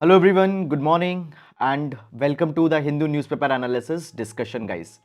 Hello everyone, good morning and welcome to the Hindu newspaper analysis discussion guys.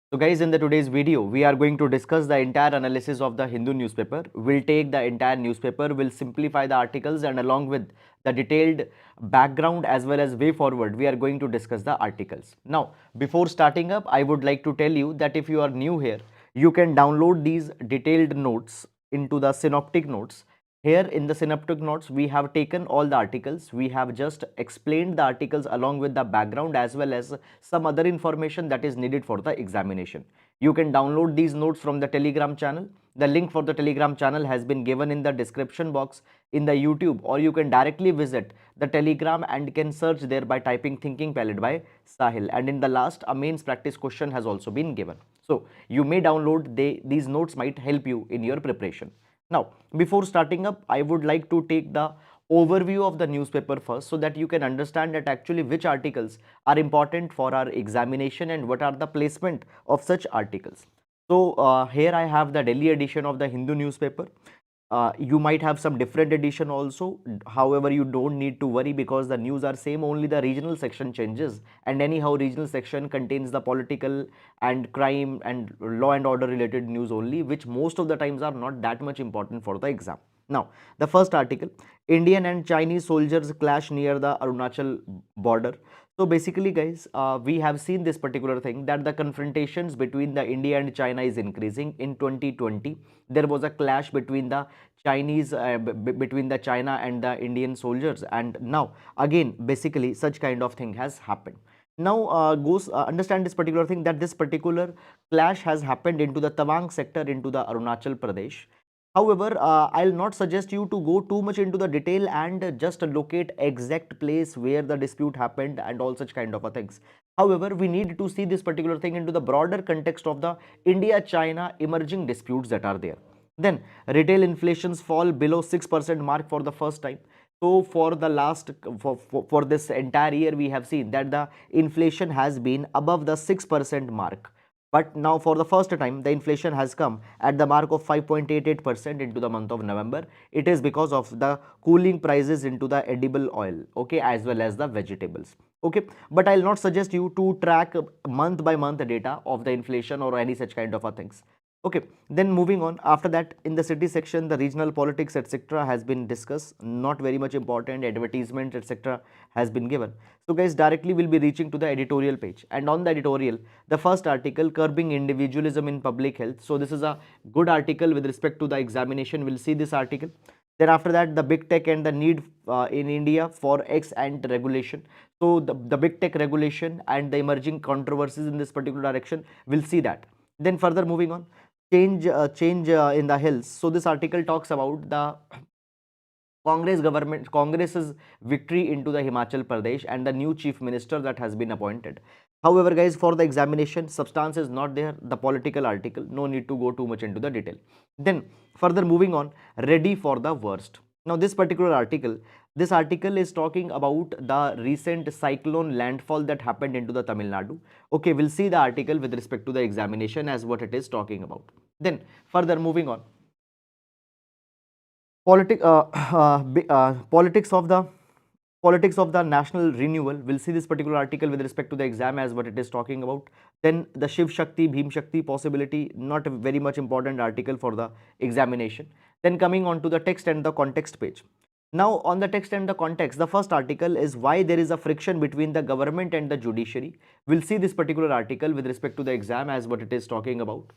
So guys, in the today's video we are going to discuss the entire analysis of the Hindu newspaper. We'll take the entire newspaper, we'll simplify the articles and along with the detailed background as well as way forward we are going to discuss the articles. Now before starting up I would like to tell you that if you are new here you can download these detailed notes into the synoptic notes. Here in the synoptic notes, we have taken all the articles. We have just explained the articles along with the background as well as some other information that is needed for the examination. You can download these notes from the Telegram channel. The link for the Telegram channel has been given in the description box in the YouTube, or you can directly visit the Telegram and can search there by typing Thinking Palette by Sahil. And in the last, a mains practice question has also been given. So you may download these notes might help you in your preparation. Now, before starting up, I would like to take the overview of the newspaper first so that you can understand that actually which articles are important for our examination and what are the placement of such articles. So, here I have the Delhi edition of the Hindu newspaper. You might have some different edition also. However, you don't need to worry because the news are same, only the regional section changes, and anyhow regional section contains the political and crime and law and order related news only, which most of the times are not that much important for the exam. Now the first article, Indian and Chinese soldiers clash near the Arunachal border. So basically guys, we have seen this particular thing that the confrontations between the India and China is increasing. In 2020 there was a clash between the between the China and the Indian soldiers, and now again basically such kind of thing has happened. Now understand this particular thing, that this particular clash has happened into the Tawang sector into the Arunachal Pradesh. However, I'll not suggest you to go too much into the detail and just locate exact place where the dispute happened and all such kind of a things. However, we need to see this particular thing into the broader context of the India-China emerging disputes that are there. Then retail inflations fall below 6% mark for the first time. So for the last for this entire year we have seen that the inflation has been above the 6% mark. But now for the first time the inflation has come at the mark of 5.88% into the month of November. It is because of the cooling prices into the edible oil, okay, as well as the vegetables. Okay, but I'll not suggest you to track month by month data of the inflation or any such kind of a things. Okay, then moving on, after that in the city section the regional politics etc has been discussed, not very much important, advertisement etc has been given. So guys, directly we'll be reaching to the editorial page, and on the editorial the first article, curbing individualism in public health. So this is a good article with respect to the examination. We'll see this article. Then after that, the big tech and the need in India for X and regulation. So the big tech regulation and the emerging controversies in this particular direction, we'll see that. Then further moving on, change in the hills. So this article talks about the Congress's victory into the Himachal Pradesh and the new chief minister that has been appointed. However, guys, for the examination, substance is not there. The political article, no need to go too much into the detail. Then further moving on, ready for the worst. Now this particular article, this article is talking about the recent cyclone landfall that happened into the Tamil Nadu. Okay, we'll see the article with respect to the examination as what it is talking about. Then further moving on, politics of the national renewal. We'll see this particular article with respect to the exam as what it is talking about. Then the Shiv Shakti, Bhim Shakti possibility, not a very much important article for the examination. Then coming on to the text and the context page. Now on the text and the context, the first article is why there is a friction between the government and the judiciary. We'll see this particular article with respect to the exam as what it is talking about.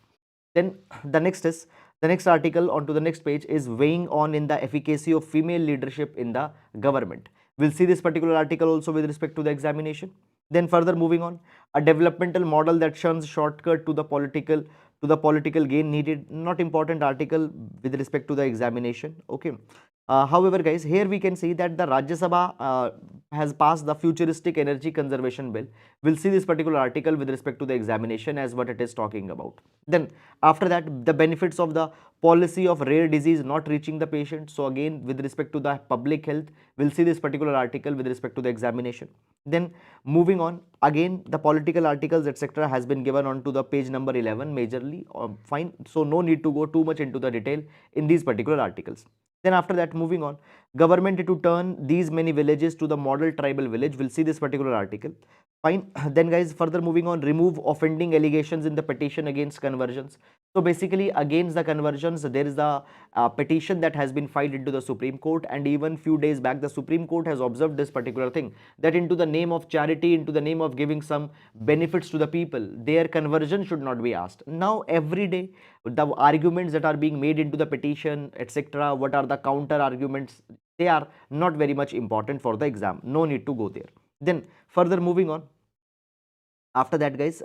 Then the next article onto the next page is weighing on in the efficacy of female leadership in the government. We'll see this particular article also with respect to the examination. Then further moving on, a developmental model that shuns shortcut to the political gain needed, not important article with respect to the examination. Okay. However, guys, here we can see that the Rajya Sabha has passed the futuristic energy conservation bill. We'll see this particular article with respect to the examination as what it is talking about. Then after that, the benefits of the policy of rare disease not reaching the patient. So again, with respect to the public health, we'll see this particular article with respect to the examination. Then moving on, again the political articles etc has been given on to the page number 11 majorly. Fine, so no need to go too much into the detail in these particular articles. Then after that, moving on, government to turn these many villages to the model tribal village. We'll see this particular article. Fine. Then guys, further moving on, remove offending allegations in the petition against conversions. So basically against the conversions, there is the petition that has been filed into the Supreme Court, and even few days back the Supreme Court has observed this particular thing, that into the name of charity, into the name of giving some benefits to the people, their conversion should not be asked. Now every day the arguments that are being made into the petition, etc., what are the counter arguments, they are not very much important for the exam. No need to go there. Then further moving on, after that guys,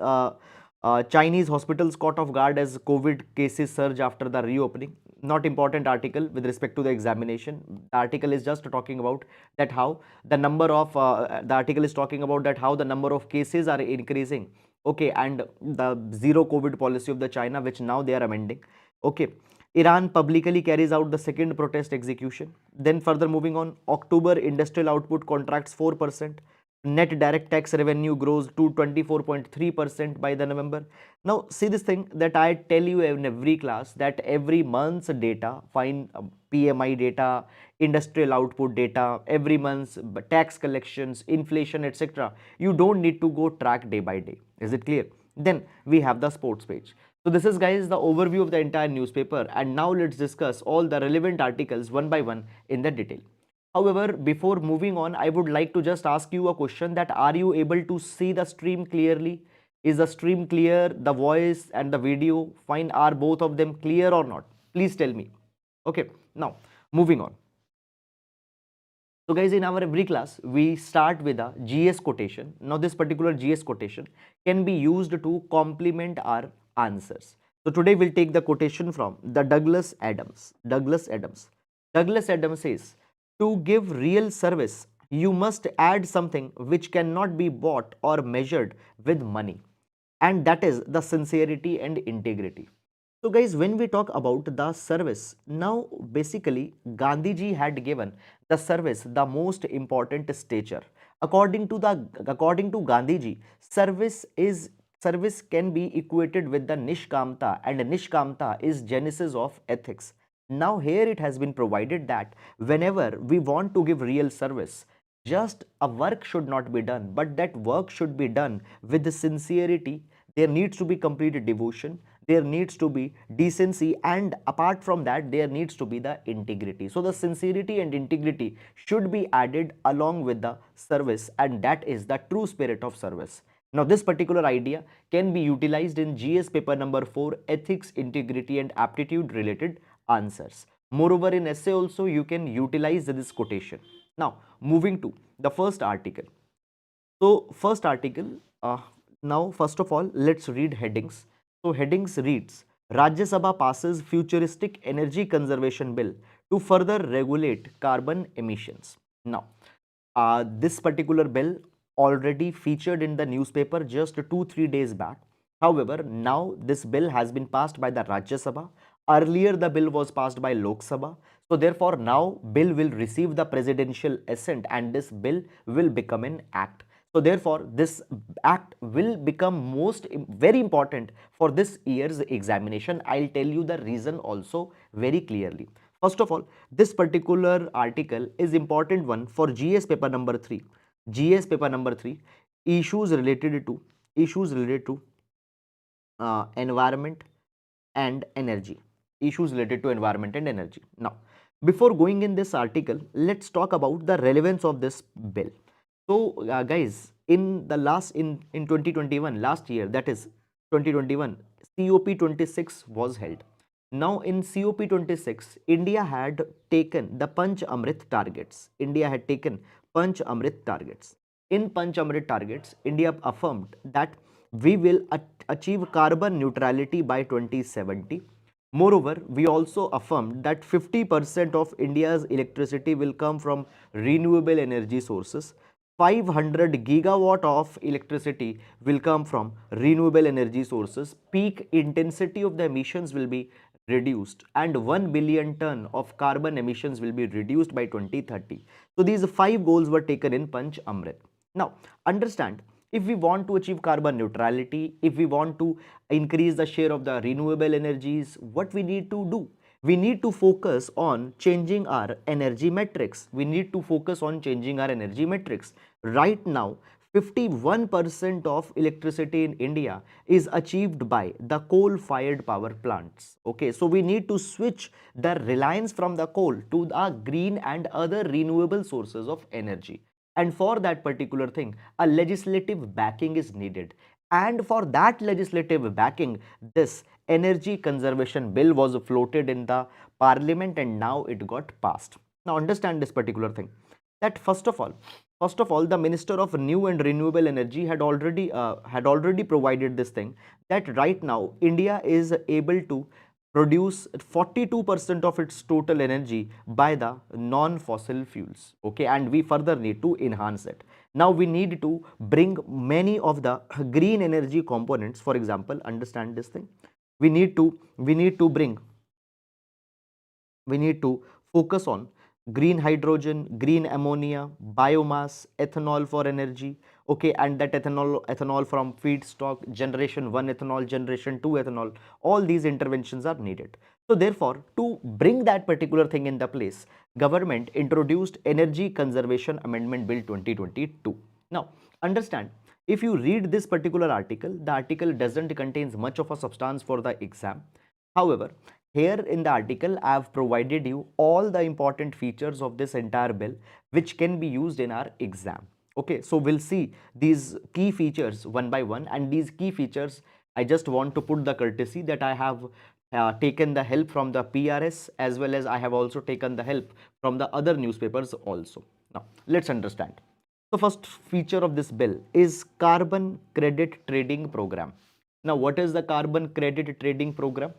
Chinese hospitals caught off guard as COVID cases surge after the reopening. Not important article with respect to the examination. The article is just talking about that how the number of the article is talking about that how the number of cases are increasing. Okay, and the zero COVID policy of the China, which now they are amending. Okay, Iran publicly carries out the second protest execution. Then further moving on, October industrial output contracts 4%. Net direct tax revenue grows to 24.3% by the November. Now see this thing that I tell you in every class, that every month's data, fine, PMI data, industrial output data, every month's tax collections, inflation, etc. You don't need to go track day by day. Is it clear? Then we have the sports page. So this is guys the overview of the entire newspaper, and now let's discuss all the relevant articles one by one in the detail. However, before moving on, I would like to just ask you a question, that are you able to see the stream clearly? Is the stream clear? The voice and the video, fine, are both of them clear or not? Please tell me. Okay, now moving on. So guys, in our every class, we start with a GS quotation. Now this particular GS quotation can be used to complement our answers. So today we'll take the quotation from the Douglas Adams. Douglas Adams. Douglas Adams says, to give real service, you must add something which cannot be bought or measured with money, and that is the sincerity and integrity. So guys, when we talk about the service, now basically Gandhiji had given the service the most important stature. According to Gandhiji, service can be equated with the nishkamta, and nishkamta is genesis of ethics. Now here it has been provided that whenever we want to give real service, just a work should not be done, but that work should be done with the sincerity. There needs to be complete devotion, there needs to be decency, and apart from that there needs to be the integrity. So the sincerity and integrity should be added along with the service, and that is the true spirit of service. Now this particular idea can be utilized in GS paper number 4, ethics, integrity and aptitude related answers. Moreover, in essay also you can utilize this quotation. Now moving to the first article. So first article, now first of all let's read headings. So headings reads, Rajya Sabha passes futuristic energy conservation bill to further regulate carbon emissions. Now this particular bill already featured in the newspaper just 2-3 days back. However, now this bill has been passed by the Rajya Sabha. Earlier the bill was passed by Lok Sabha. So therefore now bill will receive the presidential assent and this bill will become an act. So therefore this act will become very important for this year's examination. I'll tell you the reason also very clearly. First of all, this particular article is important one for GS paper number 3. GS paper number 3, issues related to environment and energy. Issues related to environment and energy. Now, before going in this article, let's talk about the relevance of this bill. So guys, in 2021, last year, that is 2021, COP26 was held. Now in COP26, India had taken the Panch Amrit targets. India had taken Panch Amrit targets. In Panch Amrit targets, India affirmed that we will achieve carbon neutrality by 2070. Moreover, we also affirmed that 50% of India's electricity will come from renewable energy sources. 500 gigawatt of electricity will come from renewable energy sources. Peak intensity of the emissions will be reduced, and 1 billion ton of carbon emissions will be reduced by 2030. So these 5 goals were taken in Panch Amrit. Now understand, if we want to achieve carbon neutrality, if we want to increase the share of the renewable energies, what we need to do? we need to focus on changing our energy metrics. We need to focus on changing our energy metrics. Right now, 51% of electricity in India is achieved by the coal-fired power plants. Okay, so we need to switch the reliance from the coal to the green and other renewable sources of energy. And for that particular thing, a legislative backing is needed. And for that legislative backing, this energy conservation bill was floated in the parliament and now it got passed. Now understand this particular thing, that first of all the minister of new and renewable energy had already provided this thing, that right now India is able to produce 42% of its total energy by the non-fossil fuels. Okay, and we further need to enhance it. Now we need to bring many of the green energy components. For example, understand this thing, we need to focus on green hydrogen, green ammonia, biomass, ethanol for energy. Okay, and that ethanol from feedstock, generation 1 ethanol, generation 2 ethanol, all these interventions are needed. So therefore, to bring that particular thing in the place, government introduced Energy Conservation Amendment Bill 2022. Now understand, if you read this particular article, the article doesn't contains much of a substance for the exam. However, here in the article, I have provided you all the important features of this entire bill which can be used in our exam. Okay, so we'll see these key features one by one, and these key features, I just want to put the courtesy that I have taken the help from the PRS, as well as I have also taken the help from the other newspapers also. Now, let's understand. The first feature of this bill is carbon credit trading program. Now, what is the carbon credit trading program?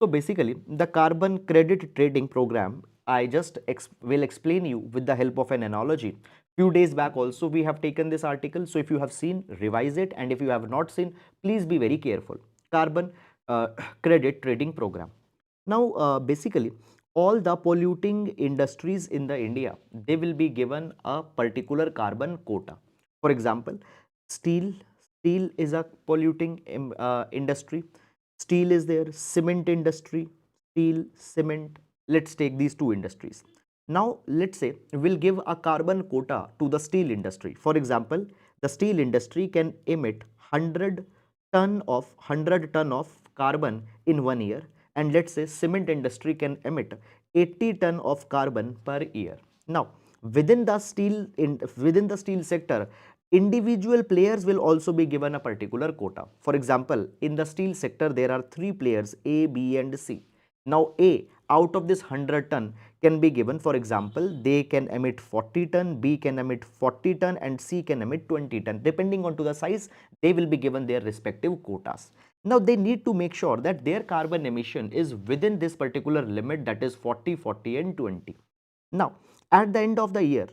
So basically, the carbon credit trading program, I just will explain you with the help of an analogy. Few days back also we have taken this article. So if you have seen, revise it, and if you have not seen, please be very careful. Carbon uh, credit trading program. Now basically, all the polluting industries in the India, they will be given a particular carbon quota. For example, steel. Steel is a polluting industry. Steel is there, cement industry, steel, cement. Let's take these two industries. Now, let's say we'll give a carbon quota to the steel industry. For example, the steel industry can emit 100 ton of carbon in 1 year, and let's say cement industry can emit 80 ton of carbon per year. Now, within the steel sector, individual players will also be given a particular quota. For example, in the steel sector, there are three players, A, B and C. Now A, out of this 100 ton, can be given, for example, they can emit 40 ton, B can emit 40 ton and C can emit 20 ton. Depending on to the size, they will be given their respective quotas. Now they need to make sure that their carbon emission is within this particular limit, that is 40, 40 and 20. Now, at the end of the year,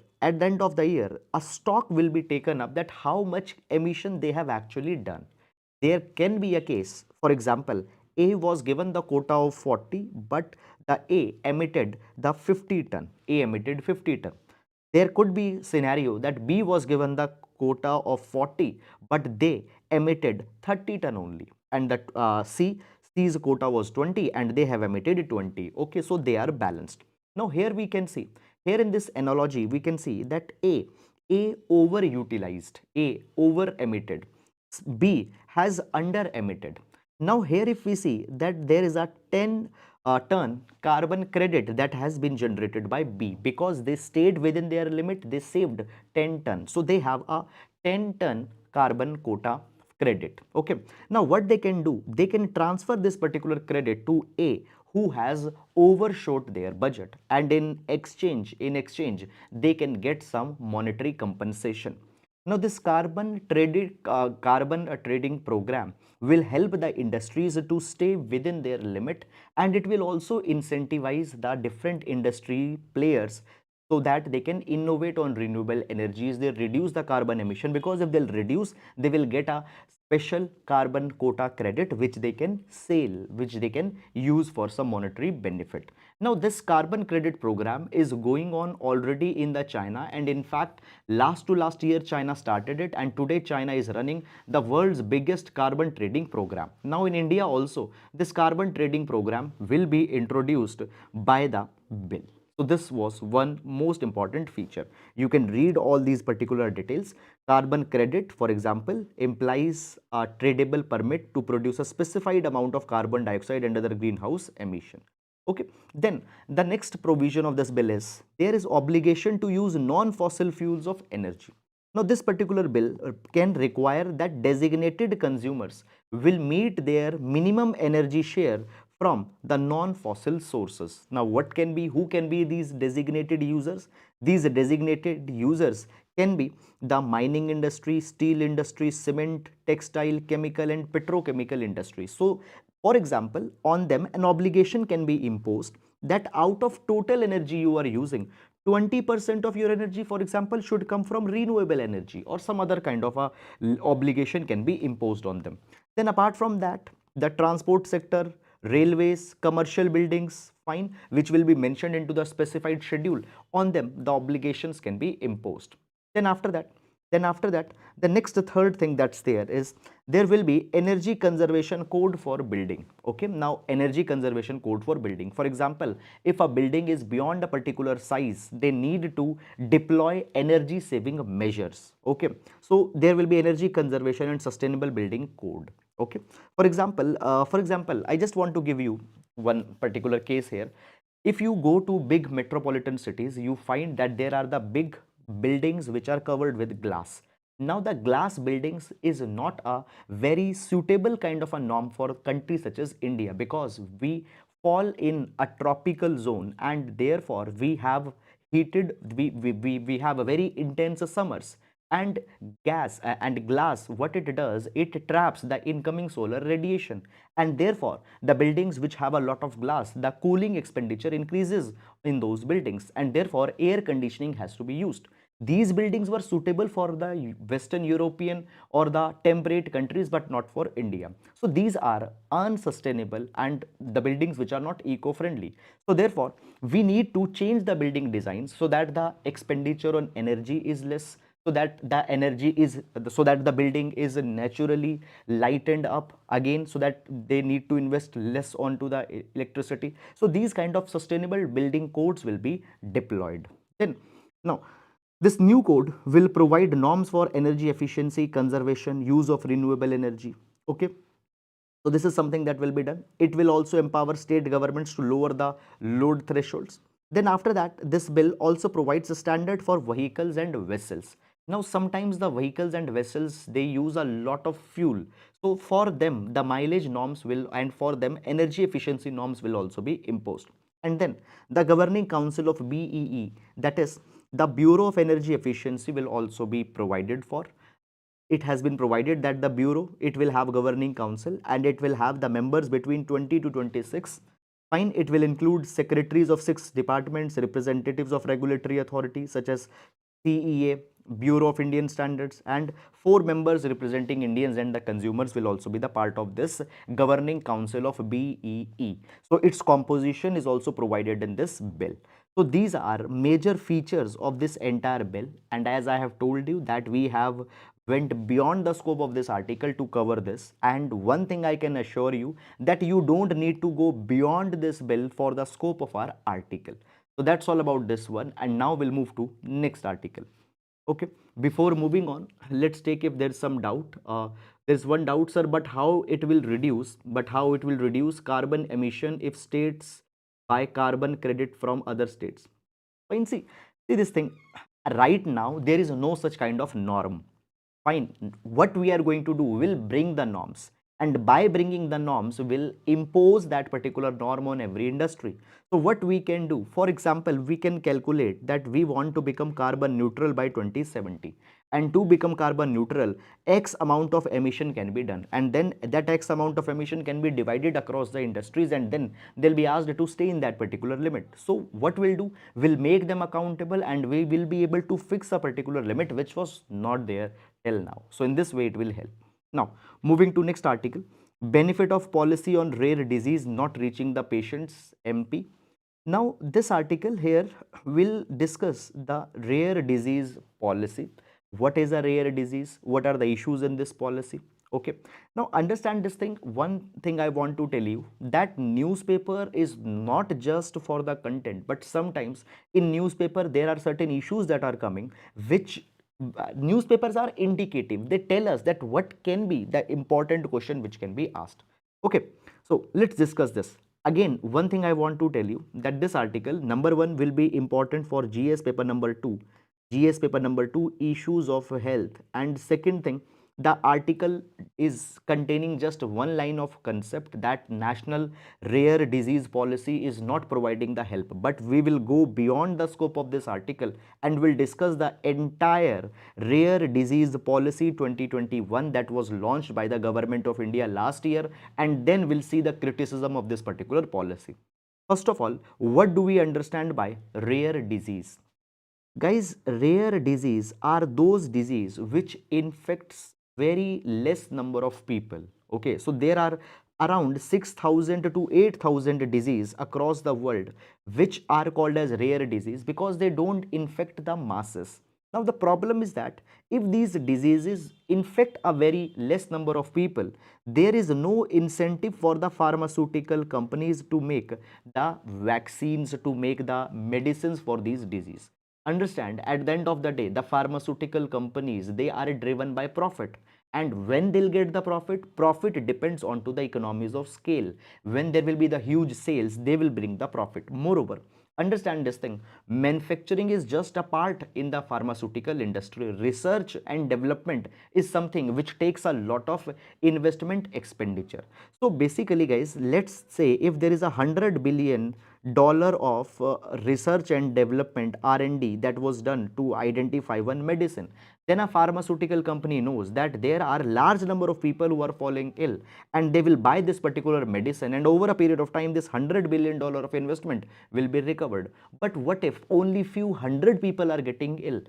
a stock will be taken up that how much emission they have actually done. There can be a case, for example, A was given the quota of 40, but the A emitted the 50 ton. A emitted 50 ton. There could be scenario that B was given the quota of 40, but they emitted 30 ton only, and that C's quota was 20 and they have emitted 20. Okay, so they are balanced. Now here we can see, here in this analogy, we can see that A overutilized, A over emitted, B has under emitted. Now here if we see that there is a 10 ton carbon credit that has been generated by B, because they stayed within their limit, they saved 10 ton. So they have a 10 ton carbon quota credit. Okay, now what they can do, they can transfer this particular credit to A who has overshot their budget, and in exchange they can get some monetary compensation. Now this carbon trading program will help the industries to stay within their limit, and it will also incentivize the different industry players so that they can innovate on renewable energies. They reduce the carbon emission, because if they'll reduce, they will get a special carbon quota credit which they can sell, which they can use for some monetary benefit. Now this carbon credit program is going on already in the China, and in fact last to last year China started it, and today China is running the world's biggest carbon trading program. Now in India also this carbon trading program will be introduced by the bill. So this was one most important feature. You can read all these particular details. Carbon credit, for example, implies a tradable permit to produce a specified amount of carbon dioxide and other greenhouse emission. Okay, then the next provision of this bill is there is obligation to use non-fossil fuels of energy. Now this particular bill can require that designated consumers will meet their minimum energy share from the non-fossil sources. Now what can be, who can be these designated users? These designated users can be the mining industry, steel industry, cement, textile, chemical and petrochemical industry. So for example, on them an obligation can be imposed that out of total energy you are using, 20% of your energy, for example, should come from renewable energy, or some other kind of a obligation can be imposed on them. Then apart from that, the transport sector, railways, commercial buildings, fine, which will be mentioned into the specified schedule, on them the obligations can be imposed. Then after that, the next third thing that's there is there will be energy conservation code for building. Okay, now energy conservation code for building, for example, if a building is beyond a particular size, they need to deploy energy saving measures. Okay, so there will be energy conservation and sustainable building code. Okay, for example, I just want to give you one particular case here. If you go to big metropolitan cities, you find that there are the big buildings which are covered with glass. Now the glass buildings is not a very suitable kind of a norm for countries such as India, because we fall in a tropical zone and therefore we have we have a very intense summers, and and glass, what it does, it traps the incoming solar radiation, and therefore the buildings which have a lot of glass, the cooling expenditure increases in those buildings, and therefore air conditioning has to be used. These buildings were suitable for the Western European or the temperate countries, but not for India. So these are unsustainable and the buildings which are not eco-friendly. So therefore we need to change the building designs so that the expenditure on energy is less, so that the energy is, so that the building is naturally lightened up again, so that they need to invest less onto the electricity. So these kind of sustainable building codes will be deployed. Then now this new code will provide norms for energy efficiency, conservation, use of renewable energy. Okay, so this is something that will be done. It will also empower state governments to lower the load thresholds. Then after that, this bill also provides a standard for vehicles and vessels. Now sometimes the vehicles and vessels, they use a lot of fuel. So for them the mileage norms will, and for them energy efficiency norms will also be imposed. And then the governing council of BEE, that is the Bureau of Energy Efficiency, will also be provided for. It has been provided that the bureau, it will have governing council and it will have the members between 20 to 26. Fine, it will include secretaries of 6 departments, representatives of regulatory authorities such as CEA, Bureau of Indian Standards, and 4 members representing Indians and the consumers will also be the part of this governing council of BEE. So its composition is also provided in this bill. So these are major features of this entire bill, and as I have told you that we have went beyond the scope of this article to cover this, and one thing I can assure you that you don't need to go beyond this bill for the scope of our article. So that's all about this one, and now we'll move to next article. Okay, before moving on, let's take if there's some doubt. There's one doubt, sir, but how it will reduce carbon emission if states buy carbon credit from other states? Fine, see this thing, right now there is no such kind of norm. Fine, what we are going to do, will bring the norms, and by bringing the norms will impose that particular norm on every industry. So what we can do, for example, we can calculate that we want to become carbon neutral by 2070, and to become carbon neutral x amount of emission can be done, and then that x amount of emission can be divided across the industries, and then they'll be asked to stay in that particular limit. So what we'll do, we'll make them accountable, and we will be able to fix a particular limit which was not there till now. So in this way it will help. Now, moving to next article, benefit of policy on rare disease not reaching the patient's MP. Now, this article here will discuss the rare disease policy. What is a rare disease? What are the issues in this policy? Okay. Now, understand this thing. One thing I want to tell you, that newspaper is not just for the content, but sometimes in newspaper there are certain issues that are coming, which newspapers are indicative. They tell us that what can be the important question which can be asked. Okay. So, let's discuss this. Again, one thing I want to tell you, that this article number 1 will be important for GS paper number 2. GS paper number 2, issues of health. And second thing, the article is containing just one line of concept, that national rare disease policy is not providing the help. But we will go beyond the scope of this article and will discuss the entire rare disease policy 2021 that was launched by the government of India last year, and then we'll see the criticism of this particular policy. First of all, what do we understand by rare disease? Guys, rare disease are those disease which infects very less number of people. Okay, so there are around 6,000 to 8,000 disease across the world which are called as rare disease because they don't infect the masses. Now the problem is that if these diseases infect a very less number of people, there is no incentive for the pharmaceutical companies to make the vaccines, to make the medicines for these disease. Understand, at the end of the day, the pharmaceutical companies, they are driven by profit, and when they'll get the profit depends on to the economies of scale. When there will be the huge sales, they will bring the profit. Moreover, understand this thing, manufacturing is just a part in the pharmaceutical industry. Research and development is something which takes a lot of investment expenditure. So basically guys, let's say if there is $100 billion of research and development R&D that was done to identify one medicine, then a pharmaceutical company knows that there are large number of people who are falling ill, and they will buy this particular medicine, and over a period of time this $100 billion of investment will be recovered. But what if only few hundred people are getting ill?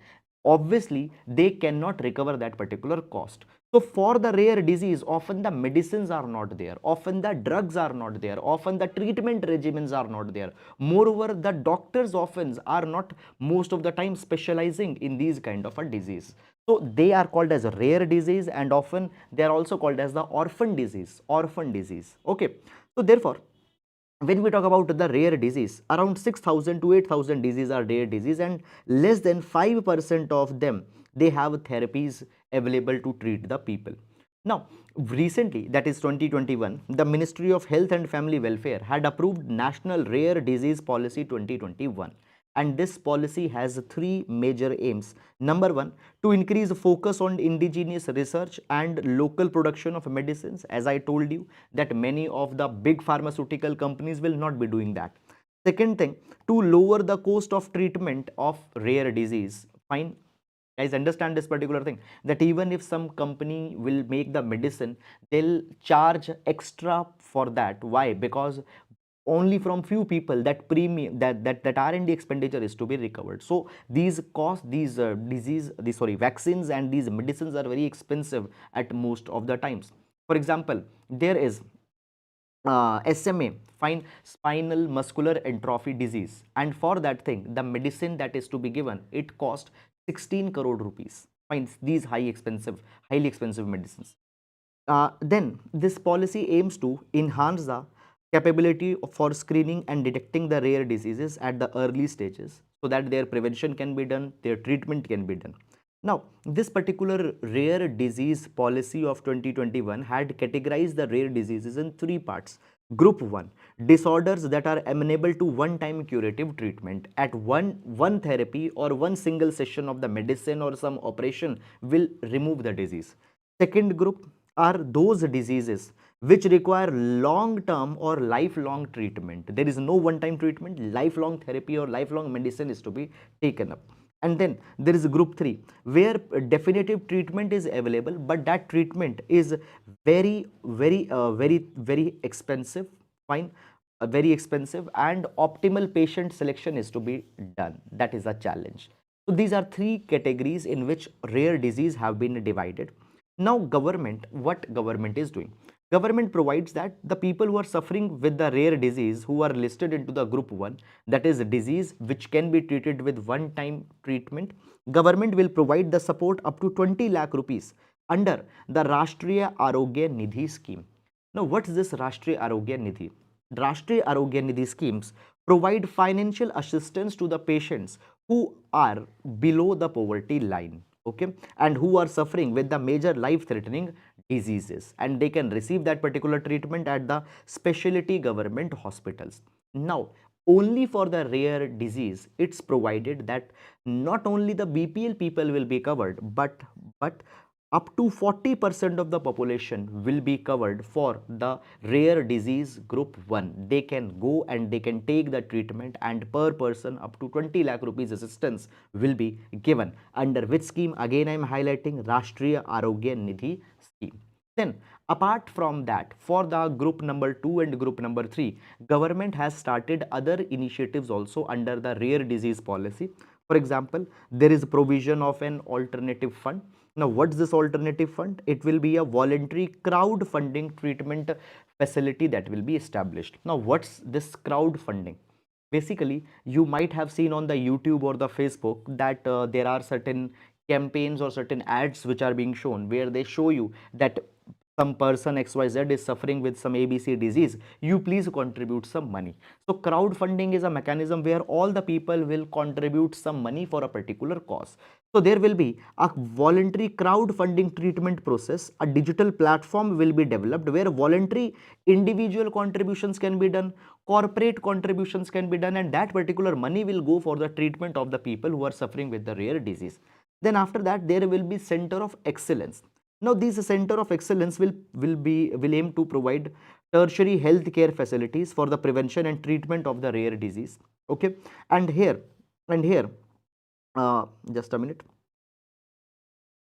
Obviously they cannot recover that particular cost. So for the rare disease, often the medicines are not there, often the drugs are not there, often the treatment regimens are not there. Moreover, the doctors often are not most of the time specializing in these kind of a disease. So they are called as a rare disease, and often they are also called as the orphan disease. Orphan disease. Okay. So therefore, when we talk about the rare disease, around 6,000 to 8,000 diseases are rare disease, and less than 5% of them, they have therapies available to treat the people. Now, recently, that is 2021, the Ministry of Health and Family Welfare had approved National Rare Disease Policy 2021. And this policy has three major aims. Number one, to increase focus on indigenous research and local production of medicines. As I told you, that many of the big pharmaceutical companies will not be doing that. Second thing, to lower the cost of treatment of rare disease. Fine. Guys, understand this particular thing, that even if some company will make the medicine, they'll charge extra for that. Why? Because only from few people that premium, that R&D expenditure is to be recovered. So these costs, these vaccines and these medicines are very expensive at most of the times. For example, there is SMA, fine, spinal muscular atrophy disease, and for that thing the medicine that is to be given, it cost 16 crore rupees. Fine, these highly expensive medicines. Then this policy aims to enhance the capability for screening and detecting the rare diseases at the early stages, so that their prevention can be done, their treatment can be done. Now, this particular rare disease policy of 2021 had categorized the rare diseases in three parts. Group 1, disorders that are amenable to one-time curative treatment. At one therapy or one single session of the medicine or some operation will remove the disease. Second group are those diseases which require long-term or lifelong treatment. There is no one-time treatment, lifelong therapy or lifelong medicine is to be taken up. And then there is group 3, where definitive treatment is available, but that treatment is very expensive. Fine, very expensive, and optimal patient selection is to be done. That is a challenge. So these are three categories in which rare disease have been divided. Now what government is doing? Government provides that the people who are suffering with the rare disease, who are listed into the group 1, that is a disease which can be treated with one time treatment, government will provide the support up to 20 lakh rupees under the Rashtriya Arogya Nidhi scheme. Now what is this Rashtriya Arogya Nidhi? Rashtriya Arogya Nidhi schemes provide financial assistance to the patients who are below the poverty line, okay, and who are suffering with the major life threatening diseases, and they can receive that particular treatment at the specialty government hospitals. Now only for the rare disease it's provided that not only the BPL people will be covered, but up to 40% of the population will be covered for the rare disease group 1. They can go and they can take the treatment, and per person up to 20 lakh rupees assistance will be given, under which scheme, again I am highlighting, Rashtriya Arogya Nidhi scheme. Then apart from that, for the group number 2 and group number 3, government has started other initiatives also under the rare disease policy. For example, there is provision of an alternative fund. Now what's this alternative fund? It will be a voluntary crowdfunding treatment facility that will be established. Now what's this crowdfunding? Basically, you might have seen on the YouTube or the Facebook that there are certain campaigns or certain ads which are being shown, where they show you that some person XYZ is suffering with some ABC disease, you please contribute some money. So crowdfunding is a mechanism where all the people will contribute some money for a particular cause. So there will be a voluntary crowdfunding treatment process. A digital platform will be developed where voluntary individual contributions can be done, corporate contributions can be done, and that particular money will go for the treatment of the people who are suffering with the rare disease. Then after that, there will be center of excellence. Now these center of excellence will aim to provide tertiary health care facilities for the prevention and treatment of the rare disease. Okay, and here just a minute,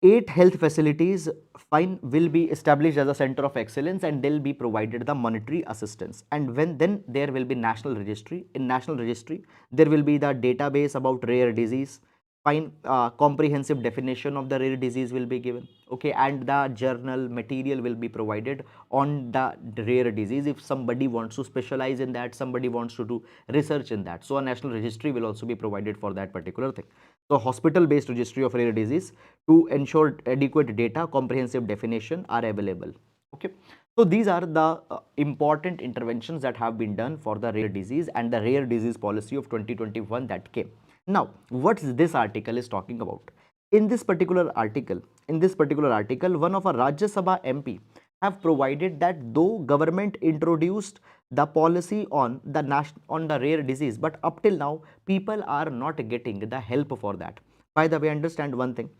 8 health facilities fine will be established as a center of excellence, and they'll be provided the monetary assistance. And when then there will be national registry. In national registry there will be the database about rare disease, fine, comprehensive definition of the rare disease will be given, okay, and the journal material will be provided on the rare disease. If somebody wants to specialize in that, somebody wants to do research in that, so a national registry will also be provided for that particular thing. So hospital based registry of rare disease to ensure adequate data, comprehensive definition are available, okay. So these are the important interventions that have been done for the rare disease and the rare disease policy of 2021 that came. Now what this article is talking about? In this particular article, one of a Rajya Sabha MP have provided that though government introduced the policy on the rare disease, but up till now people are not getting the help for that. By the way, understand one thing,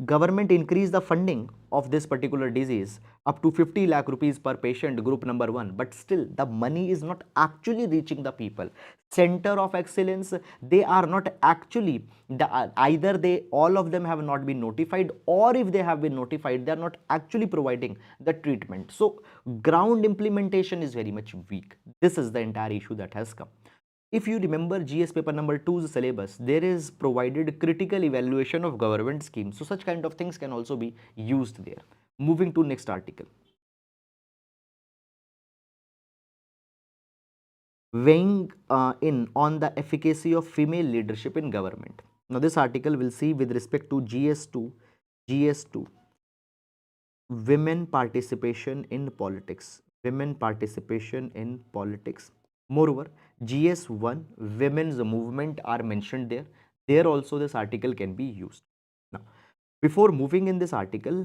government increased the funding of this particular disease up to 50 lakh rupees per patient, group number 1, but still the money is not actually reaching the people. Center of excellence, they are not actually either they all of them have not been notified, or if they have been notified, they are not actually providing the treatment. So ground implementation is very much weak. This is the entire issue that has come. If you remember GS paper number 2's syllabus, there is provided critical evaluation of government schemes. So such kind of things can also be used there. Moving to next article. Weighing in on the efficacy of female leadership in government. Now this article will see with respect to GS2, women participation in politics. Women participation in politics. Moreover, GS1, women's movement are mentioned there. There also this article can be used. Now, before moving in this article,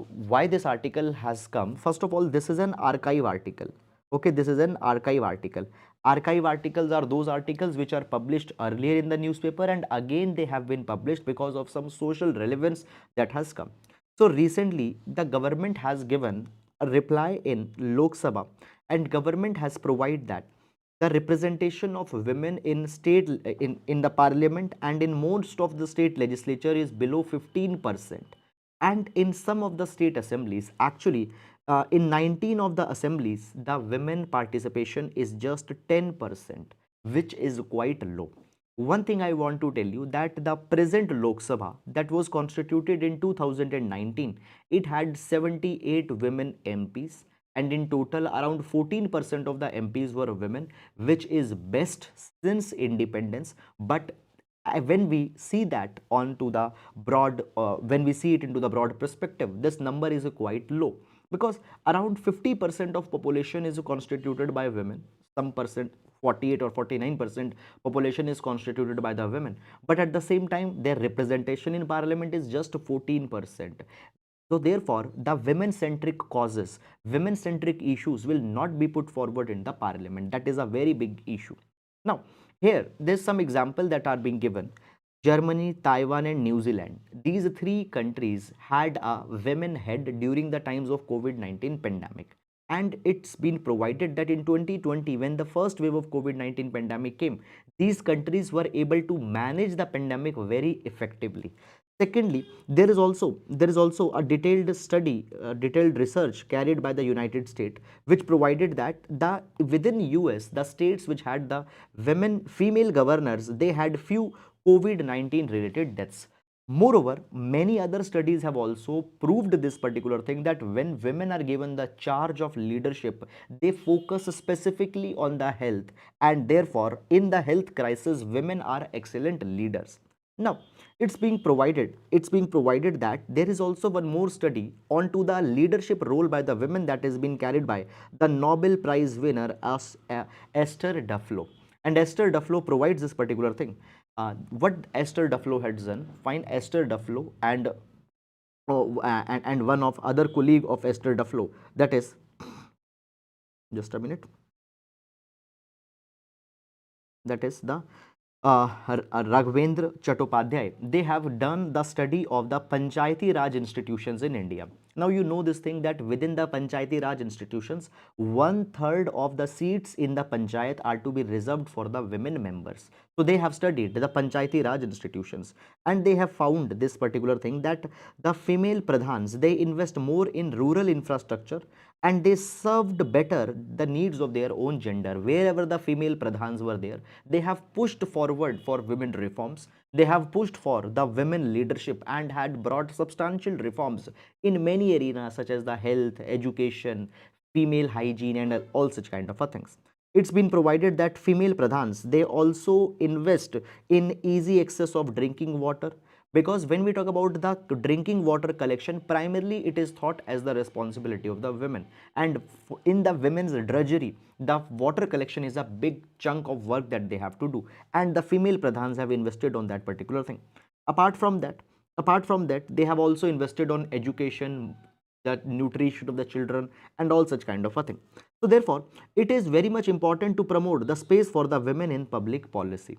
why this article has come? First of all, this is an archive article. Okay, this is an archive article. Archive articles are those articles which are published earlier in the newspaper, and again they have been published because of some social relevance that has come. So recently, the government has given a reply in Lok Sabha, and government has provided that the representation of women in in the parliament and in most of the state legislature is below 15%, and in some of the state assemblies, actually in 19 of the assemblies, the women participation is just 10%, which is quite low. One thing I want to tell you that the present Lok Sabha that was constituted in 2019, it had 78 women MPs, and in total around 14% of the MPs were women, which is best since independence. But when we see that onto the broad, when we see it into the broad perspective, this number is quite low, because around 50% of population is constituted by women. Some percent, 48 or 49% population is constituted by the women, but at the same time their representation in parliament is just 14%. So therefore, the women-centric causes, women-centric issues will not be put forward in the parliament. That is a very big issue. Now, here, there's some example that are being given. Germany, Taiwan and New Zealand. These three countries had a women head during the times of COVID-19 pandemic. And it's been provided that in 2020, when the first wave of COVID-19 pandemic came, these countries were able to manage the pandemic very effectively. Secondly, there is also a detailed study, detailed research carried by the United States, which provided that the within US, the states which had the women female governors, they had few COVID-19 related deaths. Moreover, many other studies have also proved this particular thing, that when women are given the charge of leadership, they focus specifically on the health, and therefore in the health crisis women are excellent leaders. Now, it's being provided that there is also one more study onto the leadership role by the women that has been carried by the Nobel Prize winner as Esther Duflo. And Esther Duflo provides this particular thing. What Esther Duflo had done, find Esther Duflo and one of other colleague of Esther Duflo, that is, just a minute, that is the Raghavendra Chattopadhyay. They have done the study of the Panchayati Raj institutions in India. Now you know this thing, that within the Panchayati Raj institutions, one third of the seats in the Panchayat are to be reserved for the women members. So they have studied the Panchayati Raj institutions, and they have found this particular thing, that the female pradhans, they invest more in rural infrastructure, and they served better the needs of their own gender. Wherever the female pradhans were there, they have pushed forward for women reforms, they have pushed for the women leadership, and had brought substantial reforms in many arenas such as the health, education, female hygiene and all such kind of things. It's been provided that female pradhans, they also invest in easy access of drinking water, because when we talk about the drinking water collection, primarily it is thought as the responsibility of the women, and in the women's drudgery, the water collection is a big chunk of work that they have to do, and the female pradhans have invested on that particular thing. Apart from that apart from that, they have also invested on education, the nutrition of the children and all such kind of a thing. So therefore, it is very much important to promote the space for the women in public policy.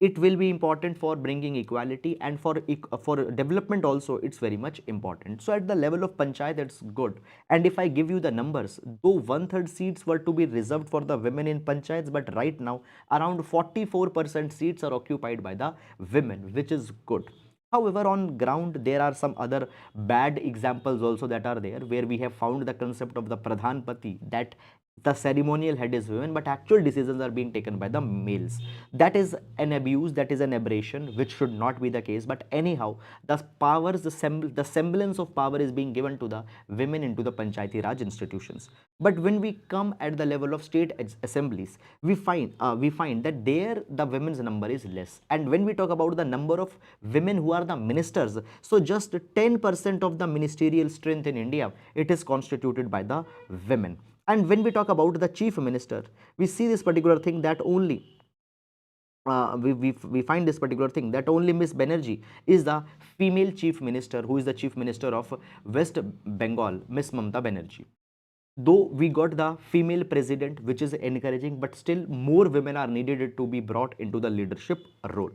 It will be important for bringing equality, and for development also it's very much important. So at the level of panchayat, it's good. And if I give you the numbers, though one third seats were to be reserved for the women in panchayats, but right now around 44% seats are occupied by the women, which is good. However, on ground there are some other bad examples also that are there, where we have found the concept of the pradhanpati, that the ceremonial head is women, but actual decisions are being taken by the males. That is an abuse, that is an aberration, which should not be the case. But anyhow, the powers, the semblance of power is being given to the women into the panchayati raj institutions. But when we come at the level of state assemblies, we find that there the women's number is less. And when we talk about the number of women who are the ministers, so just 10% of the ministerial strength in India, it is constituted by the women. And when we talk about the chief minister, we see this particular thing, that only we find this particular thing, that only Miss Banerjee is the female chief minister, who is the chief minister of West Bengal, Miss Mamta Banerjee. Though we got the female president, which is encouraging, but still more women are needed to be brought into the leadership role.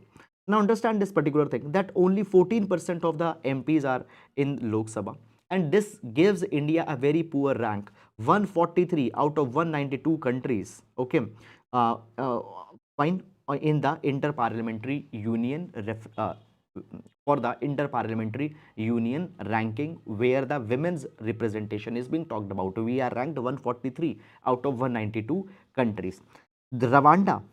Now understand this particular thing, that only 14% of the MPs are in Lok Sabha, and this gives India a very poor rank, 143 out of 192 countries. Okay, uh, uh, fine. In the interparliamentary union for the interparliamentary union ranking, where the women's representation is being talked about, we are ranked 143 out of 192 countries. The Rwanda,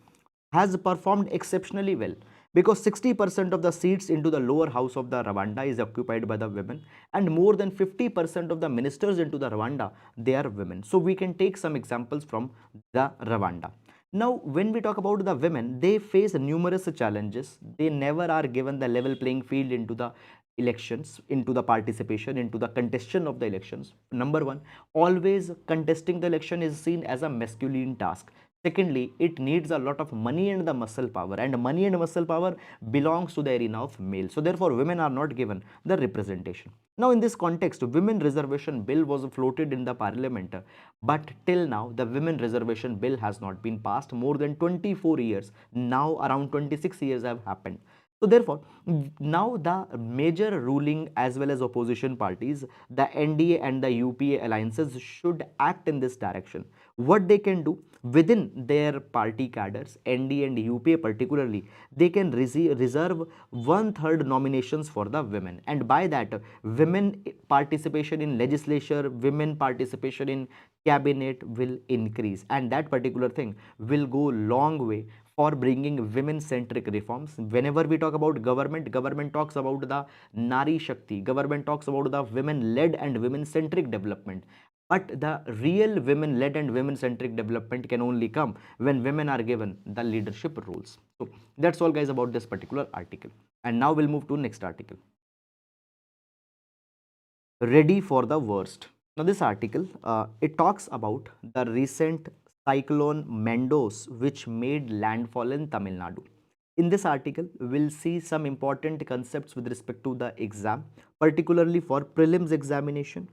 has performed exceptionally well, because 60% of the seats into the lower house of the Rwanda is occupied by the women, and more than 50% of the ministers into the Rwanda, they are women. So we can take some examples from the Rwanda. Now, when we talk about the women, they face numerous challenges. They never are given the level playing field into the elections, into the participation, into the contestation of the elections. Number one, always contesting the election is seen as a masculine task. Secondly, it needs a lot of money and the muscle power, and money and muscle power belongs to the arena of male. So therefore, women are not given the representation. Now, in this context, women reservation bill was floated in the parliament, but till now, the women reservation bill has not been passed. More than 24 years, now around 26 years have happened. So therefore, now the major ruling as well as opposition parties, the NDA and the UPA alliances should act in this direction. What they can do within their party cadres, NDA and UPA particularly, they can reserve 1/3 nominations for the women, and by that, women participation in legislature, women participation in cabinet will increase, and that particular thing will go long way for bringing women centric reforms. Whenever we talk about government talks about the Nari Shakti, government talks about the women led and women centric development, but the real women led and women centric development can only come when women are given the leadership roles. So that's all guys about this particular article, and now we'll move to next article. Ready for the worst. Now this article, it talks about the recent cyclone Mandos, which made landfall in Tamil Nadu. In this article, we'll see some important concepts with respect to the exam, particularly for prelims examination,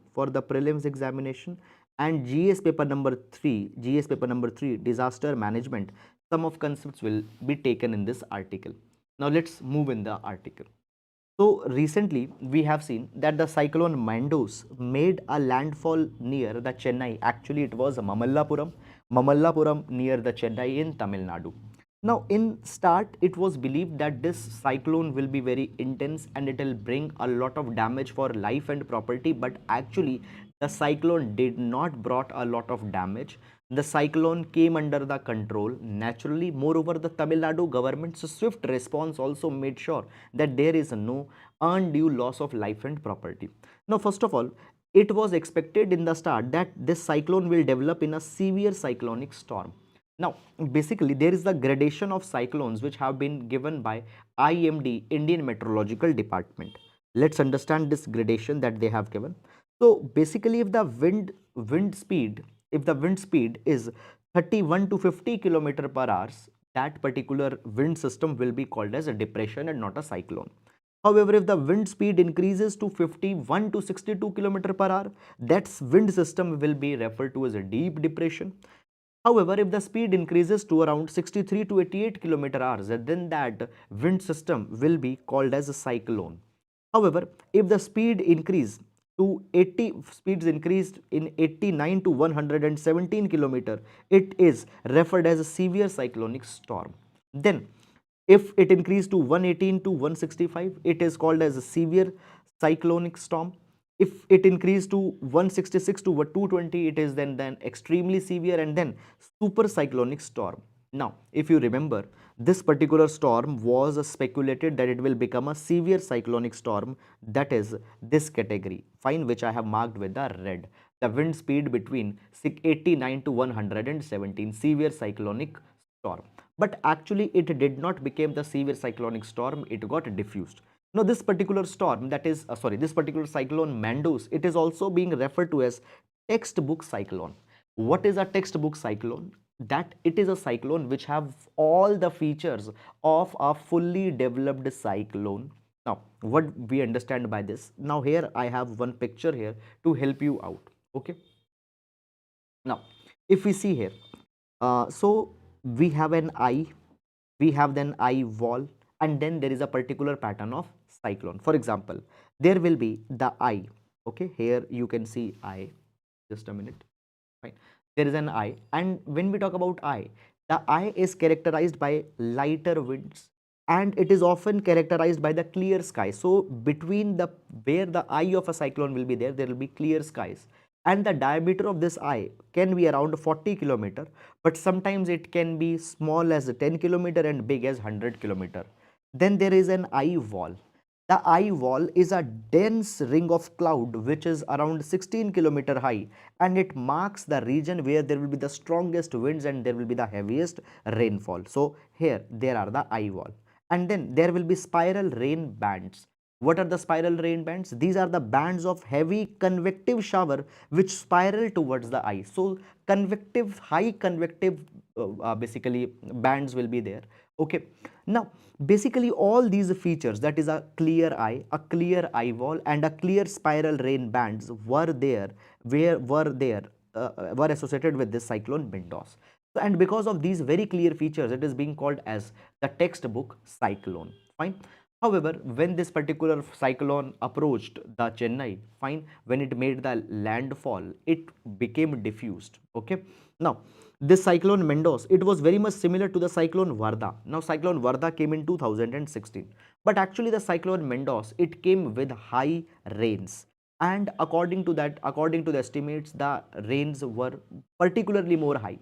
and GS paper number 3, disaster management. Some of concepts will be taken in this article. Now let's move in the article. So recently we have seen that the cyclone Mandos made a landfall near the Chennai. Actually, it was Mamallapuram near the Chennai in Tamil Nadu. Now, in start, it was believed that this cyclone will be very intense and it will bring a lot of damage for life and property. But actually, the cyclone did not brought a lot of damage. The cyclone came under the control naturally. Moreover, the Tamil Nadu government's swift response also made sure that there is no undue loss of life and property. Now, first of all, it was expected in the start that this cyclone will develop in a severe cyclonic storm. Now, basically, there is the gradation of cyclones which have been given by IMD, Indian Meteorological Department. Let's understand this gradation that they have given. So, basically, if the wind speed is 31 to 50 kilometer per hour, that particular wind system will be called as a depression and not a cyclone. However, if the wind speed increases to 51 to 62 kilometer per hour, that wind system will be referred to as a deep depression. However, if the speed increases to around 63 to 88 kilometer hours, then that wind system will be called as a cyclone. However, if the speed increase to 80, speeds increased in 89 to 117 kilometer, it is referred as a severe cyclonic storm. Then, if it increased to 118 to 165, it is called as a severe cyclonic storm. If it increased to 166 to 220, it is then extremely severe, and then super cyclonic storm. Now, if you remember, this particular storm was speculated that it will become a severe cyclonic storm, that is this category, fine, which I have marked with the red. The wind speed between 89 to 117, severe cyclonic storm. But actually, it did not become the severe cyclonic storm, it got diffused. Now, this particular storm, that is, this particular cyclone Mandos, it is also being referred to as textbook cyclone. What is a textbook cyclone? That it is a cyclone which have all the features of a fully developed cyclone. Now, what we understand by this? Now, here I have one picture here to help you out. Okay. Now, if we see here, so we have an eye, we have then eye wall, and then there is a particular pattern of cyclone. For example, there will be the eye. Okay, here you can see eye. Just a minute. Right. There is an eye, and when we talk about eye, the eye is characterized by lighter winds, and it is often characterized by the clear sky. So between the where the eye of a cyclone will be there, there will be clear skies, and the diameter of this eye can be around 40 kilometer, but sometimes it can be small as 10 kilometer and big as 100 kilometer. Then there is an eye wall. The eye wall is a dense ring of cloud which is around 16 kilometer high, and it marks the region where there will be the strongest winds and there will be the heaviest rainfall. So here there are the eye wall, and then there will be spiral rain bands. What are the spiral rain bands? These are the bands of heavy convective shower which spiral towards the eye. So convective, high convective basically bands will be there. Okay. Now basically all these features, that is a clear eye, a clear eye wall, and a clear spiral rain bands were there, were associated with this cyclone Mandos. So, and because of these very clear features, it is being called as the textbook cyclone. Fine. However, when this particular cyclone approached the Chennai, fine, when it made the landfall, it became diffused. Okay. Now, this cyclone Mandos, it was very much similar to the cyclone Varda. Now, cyclone Varda came in 2016, but actually the cyclone Mandos, it came with high rains. And according to that, according to the estimates, the rains were particularly more high.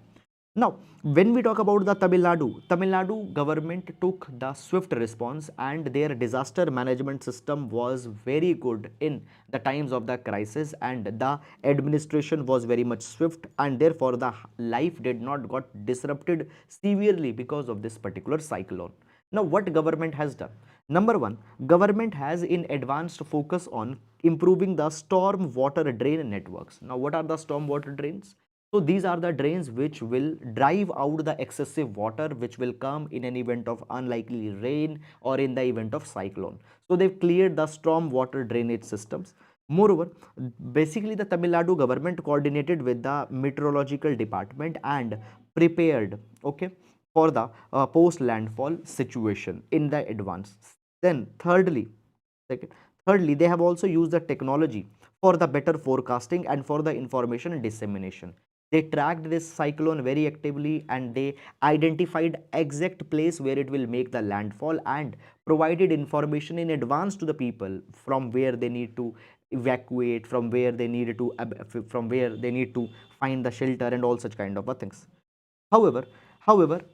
Now, when we talk about the Tamil Nadu government took the swift response, and their disaster management system was very good in the times of the crisis, and the administration was very much swift, and therefore the life did not got disrupted severely because of this particular cyclone. Now, what government has done? Number one, government has in advanced focus on improving the storm water drain networks. Now, what are the storm water drains? So these are the drains which will drive out the excessive water which will come in an event of unlikely rain or in the event of cyclone. So they've cleared the storm water drainage systems. Moreover, basically the Tamil Nadu government coordinated with the meteorological department and prepared, okay, for the post landfall situation in the advance. Then second, thirdly, they have also used the technology for the better forecasting and for the information dissemination. They tracked this cyclone very actively, and they identified exact place where it will make the landfall and provided information in advance to the people from where they need to evacuate, from where they need to find the shelter and all such kind of things. However,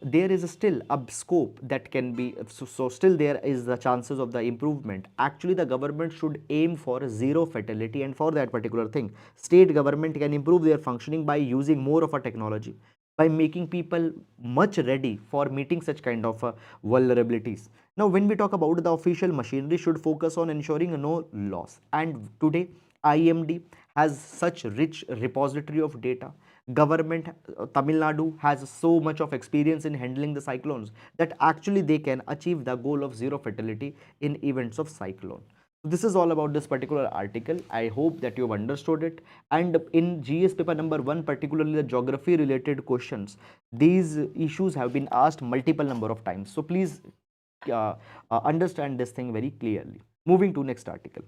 there is still a scope that can be, so still there is the chances of the improvement. Actually, the government should aim for zero fatality, and for that particular thing, state government can improve their functioning by using more of a technology, by making people much ready for meeting such kind of vulnerabilities. Now, when we talk about the official machinery should focus on ensuring no loss, and today IMD has such rich repository of data. Government Tamil Nadu has so much of experience in handling the cyclones that actually they can achieve the goal of zero fatality in events of cyclone. This is all about this particular article. I hope that you have understood it. And in GS paper number 1, particularly the geography related questions, these issues have been asked multiple number of times. So please understand this thing very clearly. Moving to next article.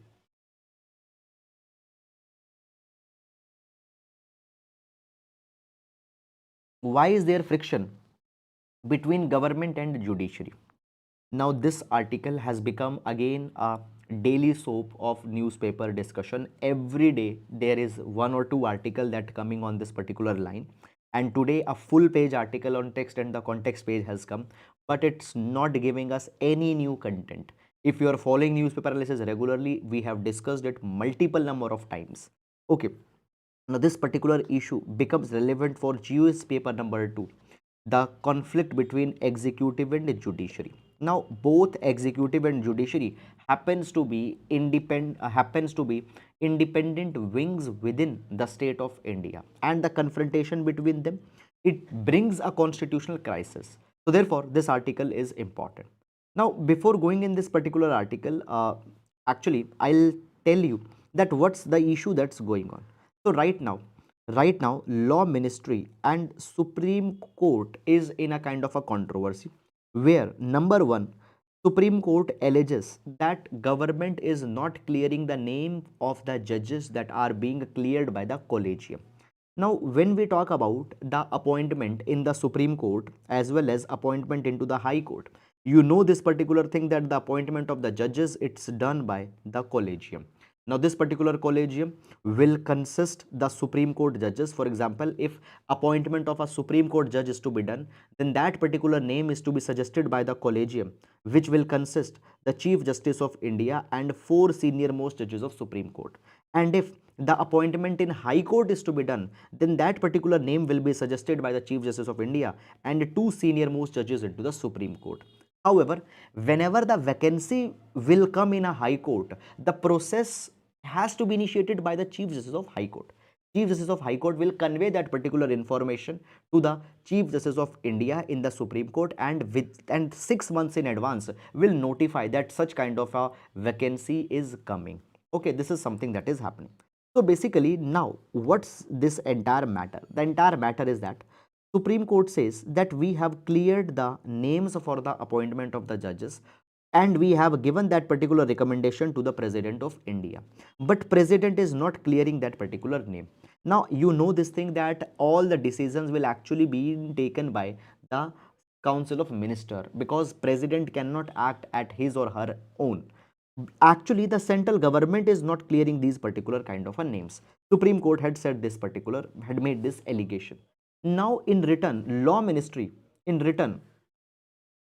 Why is there friction between government and judiciary? Now, this article has become again a daily soap of newspaper discussion. Every day there is one or two article that coming on this particular line, and today a full page article on text and the context page has come, but it's not giving us any new content. If you are following newspaper analysis regularly, we have discussed it multiple number of times. Okay, now this particular issue becomes relevant for GS paper number 2, the conflict between executive and judiciary. Now both executive and judiciary happens to be independent wings within the state of India, and the confrontation between them, it brings a constitutional crisis. So therefore this article is important. Now before going in this particular article, actually I'll tell you that what's the issue that's going on. So right now law ministry and Supreme Court is in a kind of a controversy, where number one, Supreme Court alleges that government is not clearing the name of the judges that are being cleared by the collegium. Now when we talk about the appointment in the Supreme Court as well as appointment into the High Court, you know this particular thing, that the appointment of the judges, it's done by the collegium. Now this particular collegium will consist the Supreme Court judges. For example, if appointment of a Supreme Court judge is to be done, then that particular name is to be suggested by the collegium, which will consist the Chief Justice of India and 4 senior most judges of Supreme Court. And if the appointment in High Court is to be done, then that particular name will be suggested by the Chief Justice of India and 2 senior most judges into the Supreme Court. However, whenever the vacancy will come in a High Court, the process has to be initiated by the Chief Justice of High Court. Chief Justice of High Court will convey that particular information to the Chief Justice of India in the Supreme Court, and 6 months in advance will notify that such kind of a vacancy is coming. Okay, this is something that is happening. So basically, now what's this entire matter? The entire matter is that Supreme Court says that we have cleared the names for the appointment of the judges, and we have given that particular recommendation to the President of India. But President is not clearing that particular name. Now you know this thing that all the decisions will actually be taken by the Council of Minister, because President cannot act at his or her own. Actually, the central government is not clearing these particular kind of names. Supreme Court had said this particular, had made this allegation. Now in return, law ministry, in return,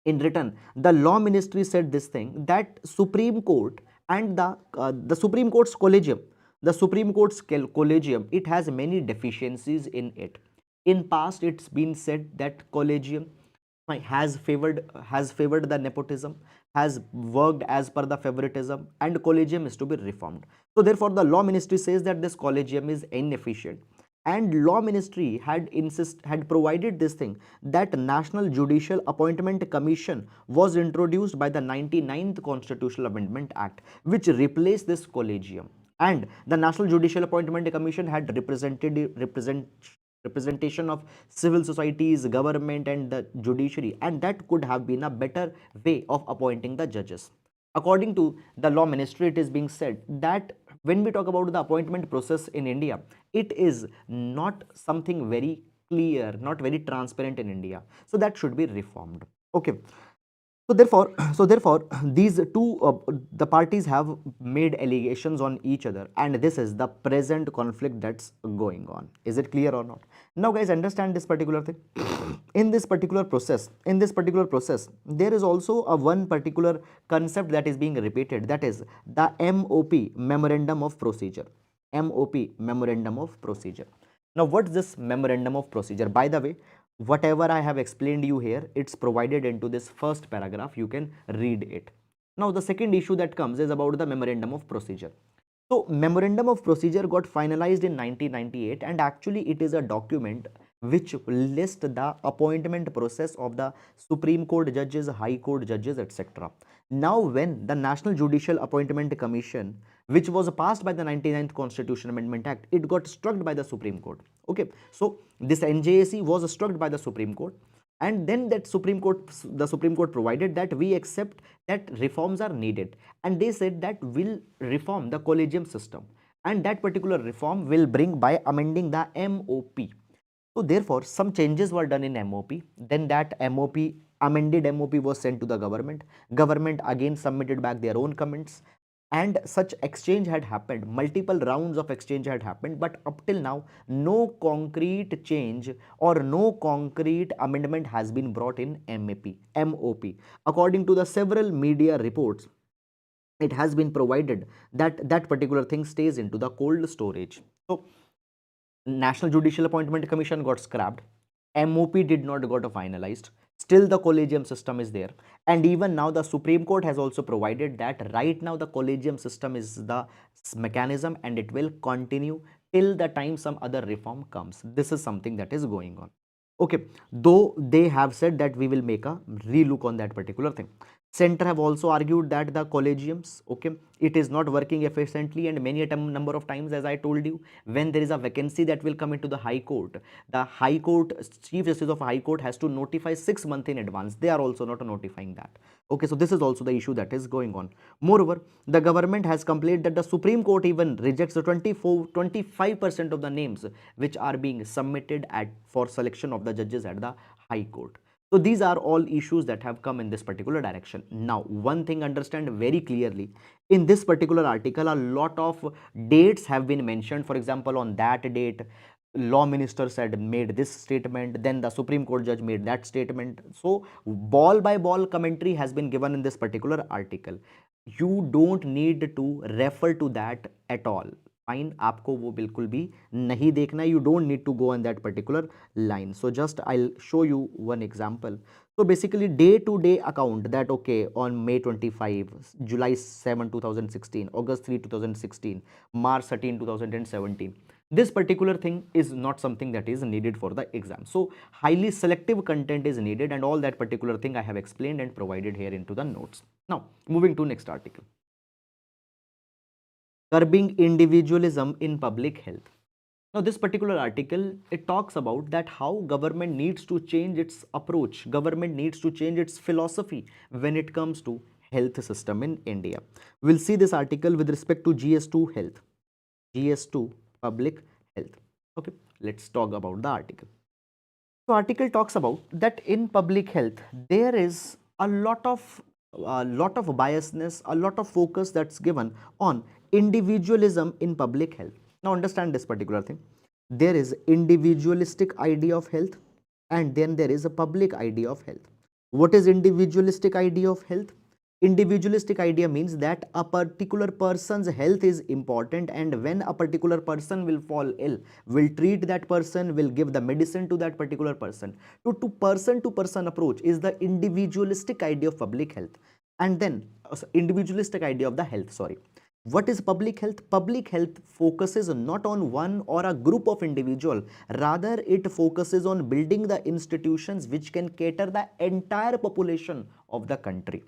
the law ministry said this thing, that Supreme Court and the Supreme Court's collegium, it has many deficiencies in it. In past, it's been said that collegium has favored the nepotism, has worked as per the favoritism, and collegium is to be reformed. So therefore the law ministry says that this collegium is inefficient, and law ministry had provided this thing, that National Judicial Appointment Commission was introduced by the 99th Constitutional Amendment Act, which replaced this collegium. And the National Judicial Appointment Commission had representation of civil societies, government, and the judiciary, and that could have been a better way of appointing the judges. According to the law ministry, it is being said that when we talk about the appointment process in India, it is not something very clear, not very transparent in India. So that should be reformed. Okay. So therefore, these two the parties have made allegations on each other, and this is the present conflict that's going on. Is it clear or not? Now, guys, understand this particular thing. In this particular process, there is also a one particular concept that is being repeated. That is the MOP, Memorandum of Procedure. MOP, Memorandum of Procedure. Now, what's this Memorandum of Procedure? By the way, whatever I have explained you here, it's provided into this first paragraph. You can read it. Now the second issue that comes is about the Memorandum of Procedure. So Memorandum of Procedure got finalized in 1998, and actually it is a document which lists the appointment process of the Supreme Court judges, High Court judges, etc. Now when the National Judicial Appointment Commission, which was passed by the 99th Constitution Amendment Act, it got struck by the Supreme Court. Okay, so this NJAC was struck by the Supreme Court, and then that the Supreme Court provided that we accept that reforms are needed, and they said that we'll reform the collegium system, and that particular reform will bring by amending the MOP. So therefore some changes were done in MOP. Then that MOP, amended MOP, was sent to the government. Government again submitted back their own comments, and such exchange had happened. Multiple rounds of exchange had happened, but up till now no concrete change or no concrete amendment has been brought in MOP. According to the several media reports, it has been provided that that particular thing stays into the cold storage. So National Judicial Appointment Commission got scrapped. MOP did not got finalized. Still the collegium system is there, and even now the Supreme Court has also provided that right now the collegium system is the mechanism, and it will continue till the time some other reform comes. This is something that is going on. Okay, though they have said that we will make a relook on that particular thing. Center have also argued that the collegiums, okay, it is not working efficiently, and many a number of times, as I told you, when there is a vacancy that will come into the High Court, the High Court, Chief Justice of High Court has to notify 6 months in advance. They are also not notifying that. Okay, so this is also the issue that is going on. Moreover, the government has complained that the Supreme Court even rejects the 25% of the names which are being submitted for selection of the judges at the High Court. So these are all issues that have come in this particular direction. Now, one thing understand very clearly, in this particular article, a lot of dates have been mentioned. For example, on that date, law minister said, made this statement, then the Supreme Court judge made that statement. So ball by ball commentary has been given in this particular article. You don't need to refer to that at all. Fine, आपको वो बिल्कुल भी नहीं देखना है. You don't need to go on that particular line. So just I'll show you one example. So basically day-to-day account that okay on May 25, July 7, 2016, August 3, 2016, March 13, 2017. This particular thing is not something that is needed for the exam. So highly selective content is needed, and all that particular thing I have explained and provided here into the notes. Now moving to next article. Curbing individualism in public health. Now this particular article, it talks about that how government needs to change its approach, government needs to change its philosophy when it comes to health system in India. We'll see this article with respect to GS2 health, GS2 public health. Okay, let's talk about the article. So article talks about that in public health there is a lot of biasness, a lot of focus that's given on individualism in public health. Now understand this particular thing. There is individualistic idea of health, and then there is a public idea of health. What is individualistic idea of health? Individualistic idea means that a particular person's health is important, and when a particular person will fall ill, will treat that person, will give the medicine to that particular person. So to person approach is the individualistic idea of public health. And then individualistic idea of the health, sorry. What is public health? Public health focuses not on one or a group of individual, rather it focuses on building the institutions which can cater the entire population of the country.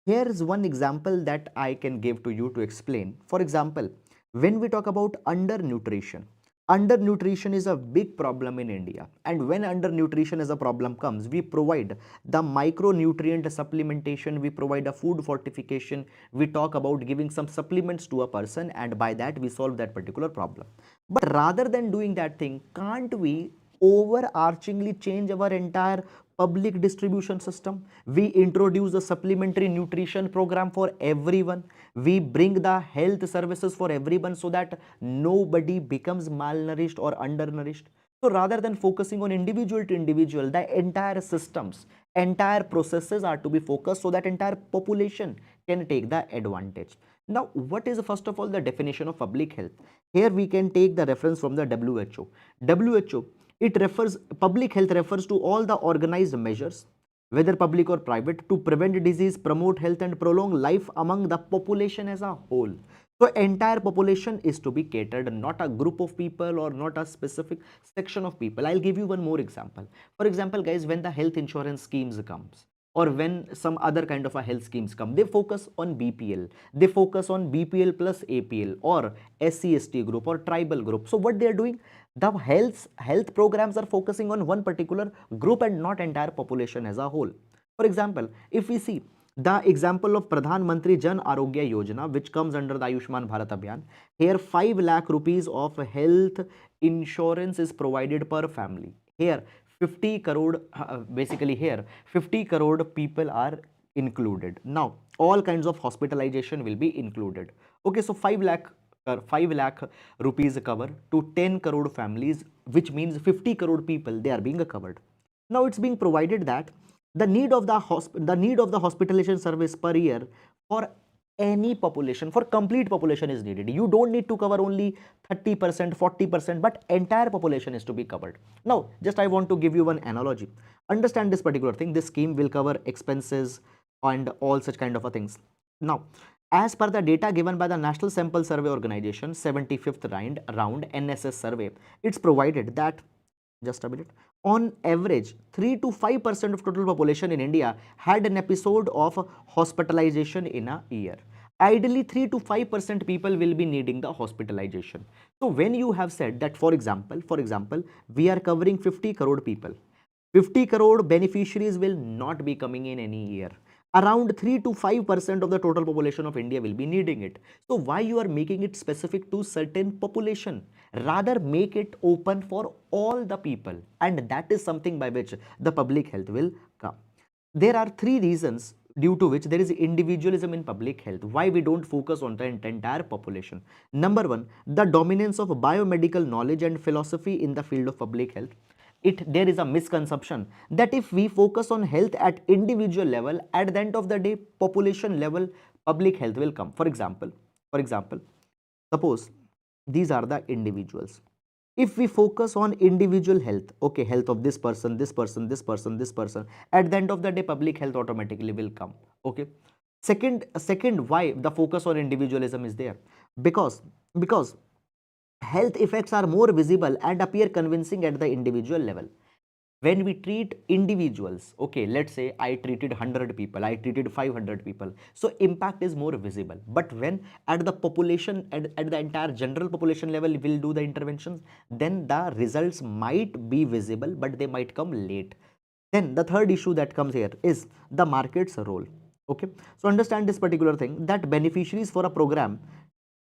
Here is one example that I can give to you to explain. For example, when we talk about undernutrition, undernutrition is a big problem in India, and when undernutrition as a problem comes, we provide the micronutrient supplementation, we provide a food fortification, we talk about giving some supplements to a person, and by that we solve that particular problem. But rather than doing that thing, can't we overarchingly change our entire public distribution system? We introduce a supplementary nutrition program for everyone. We bring the health services for everyone so that nobody becomes malnourished or undernourished. So rather than focusing on individual to individual, the entire systems, entire processes are to be focused so that entire population can take the advantage. Now, what is first of all the definition of public health? Here we can take the reference from the WHO. WHO, it refers, public health refers to all the organized measures, whether public or private, to prevent disease, promote health and prolong life among the population as a whole. So entire population is to be catered, not a group of people or not a specific section of people. I'll give you one more example. For example, guys, when the health insurance schemes comes, or when some other kind of a health schemes come, they focus on BPL, they focus on BPL plus APL or SC/ST group or tribal group. So what they are doing, the health programs are focusing on one particular group and not entire population as a whole. For example, if we see the example of Pradhan Mantri Jan Arogya Yojana, which comes under the Ayushman Bharat Abhiyan, here 5 lakh rupees of health insurance is provided per family. Here 50 crore, basically here 50 crore people are included. Now all kinds of hospitalization will be included. Okay, so 5 lakh rupees cover to 10 crore families, which means 50 crore people, they are being covered. Now it's being provided that the need of the hospitalization service per year for any population, for complete population is needed. You don't need to cover only 30%, 40%, but entire population is to be covered. Now just I want to give you one analogy. Understand this particular thing. This scheme will cover expenses and all such kind of things. Now as per the data given by the National Sample Survey Organization 75th round NSS survey, it's provided that, just a minute, on average 3 to 5% of total population in India had an episode of hospitalization in a year. Ideally 3 to 5% people will be needing the hospitalization. So when you have said that, for example, we are covering 50 crore people, 50 crore beneficiaries will not be coming in any year. Around 3 to 5% of the total population of India will be needing it. So why you are making it specific to certain population? Rather make it open for all the people, and that is something by which the public health will come. There are three reasons due to which there is individualism in public health, why we don't focus on the entire population. Number one, the dominance of biomedical knowledge and philosophy in the field of public health. There is a misconception that if we focus on health at individual level, at the end of the day population level public health will come. For example, suppose these are the individuals. If we focus on individual health, okay, health of this person, this person, this person, this person, at the end of the day public health automatically will come. Okay. Second, why the focus on individualism is there? Because health effects are more visible and appear convincing at the individual level. When we treat individuals, okay, let's say I treated 100 people, I treated 500 people, so impact is more visible. But when at the population, at the entire general population level we'll do the interventions, then the results might be visible but they might come late. Then the third issue that comes here is the market's role. Okay, so understand this particular thing, that beneficiaries for a program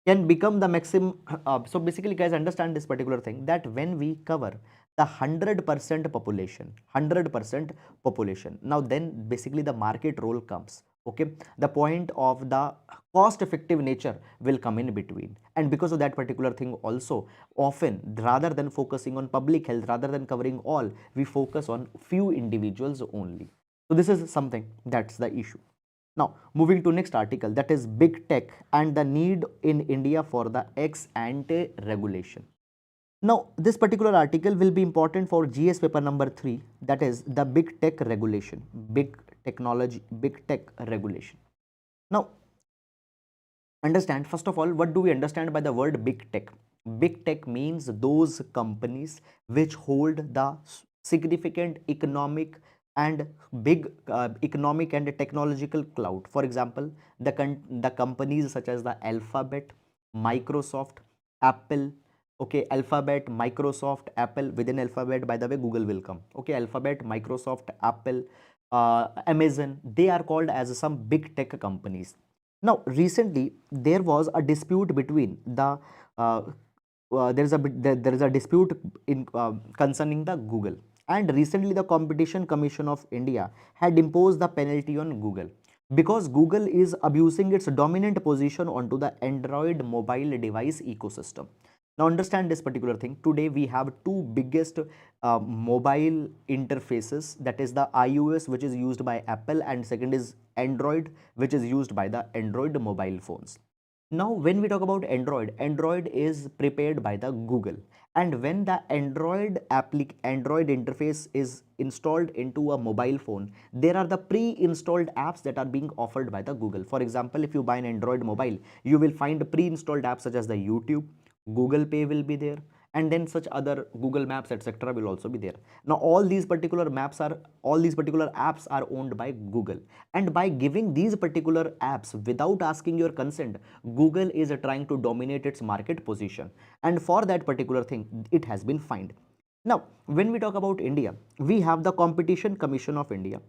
can become the maximum. So basically guys, understand this particular thing, that when we cover the 100% population, 100% population, now then basically the market role comes. Okay, the point of the cost effective nature will come in between, and because of that particular thing also, often rather than focusing on public health, rather than covering all, we focus on few individuals only. So this is something, that's the issue. Now, moving to next article, that is big tech and the need in India for the ex ante regulation. Now, this particular article will be important for GS paper number 3, that is the big tech regulation, big technology, big tech regulation. Now, understand first of all, what do we understand by the word big tech? Big tech means those companies which hold the significant economic and big economic and technological clout. For example, the companies such as the Alphabet, Microsoft, Apple. Okay, Alphabet, Microsoft, Apple. Within Alphabet, by the way, Google will come. Okay, Alphabet, Microsoft, Apple, Amazon, they are called as some big tech companies. Now, recently there was a dispute between the there is a dispute in concerning the Google, and recently the Competition Commission of India had imposed the penalty on Google because Google is abusing its dominant position onto the Android mobile device ecosystem. Now understand this particular thing. Today we have two biggest mobile interfaces, that is the iOS, which is used by Apple, and second is Android, which is used by the Android mobile phones. Now when we talk about Android is prepared by the Google, and when the Android interface is installed into a mobile phone, there are the pre-installed apps that are being offered by the Google. For example, if you buy an Android mobile, you will find pre-installed apps such as the YouTube, Google Pay will be there, and then such other Google Maps, etc. will also be there. Now all these particular apps are owned by Google, and by giving these particular apps without asking your consent, Google is trying to dominate its market position, and for that particular thing it has been fined. Now when we talk about India, we have the Competition Commission of India,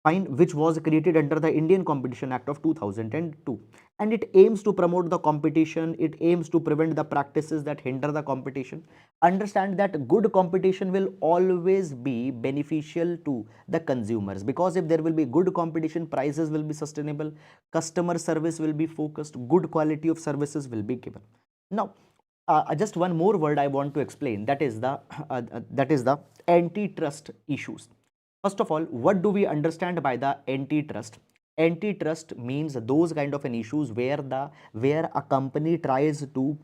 fine, which was created under the Indian Competition Act of 2002, and it aims to promote the competition, it aims to prevent the practices that hinder the competition. Understand that good competition will always be beneficial to the consumers, because if there will be good competition, prices will be sustainable, customer service will be focused, good quality of services will be given. Now just one more word I want to explain, that is the antitrust issues. First of all, what do we understand by the antitrust? Antitrust means those kind of an issues where a company tries to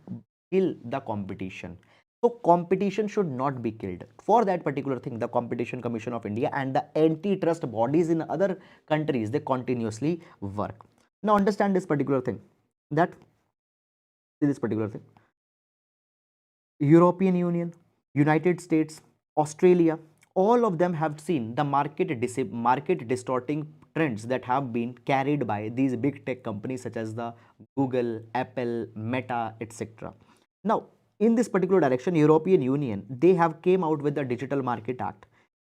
kill the competition. So competition should not be killed. For that particular thing, the Competition Commission of India and the antitrust bodies in other countries, they continuously work. Now understand this particular thing, that this particular thing. European Union, United States, Australia, all of them have seen the market distorting trends that have been carried by these big tech companies such as the Google, Apple, Meta, etc. Now, in this particular direction, European Union, they have came out with the Digital Market Act.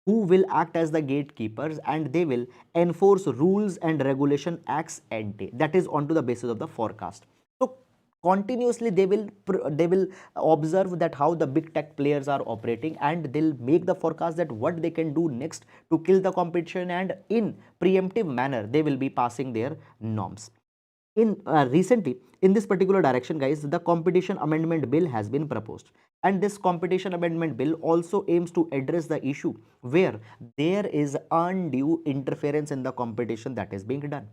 who will act as the gatekeepers, and they will enforce rules and regulation acts ante, that is onto the basis of the forecast. So continuously they will observe that how the big tech players are operating, and they'll make the forecast that what they can do next to kill the competition, and in preemptive manner they will be passing their norms. In recently, in this particular direction, guys, the competition amendment bill has been proposed, and this competition amendment bill also aims to address the issue where there is undue interference in the competition that is being done.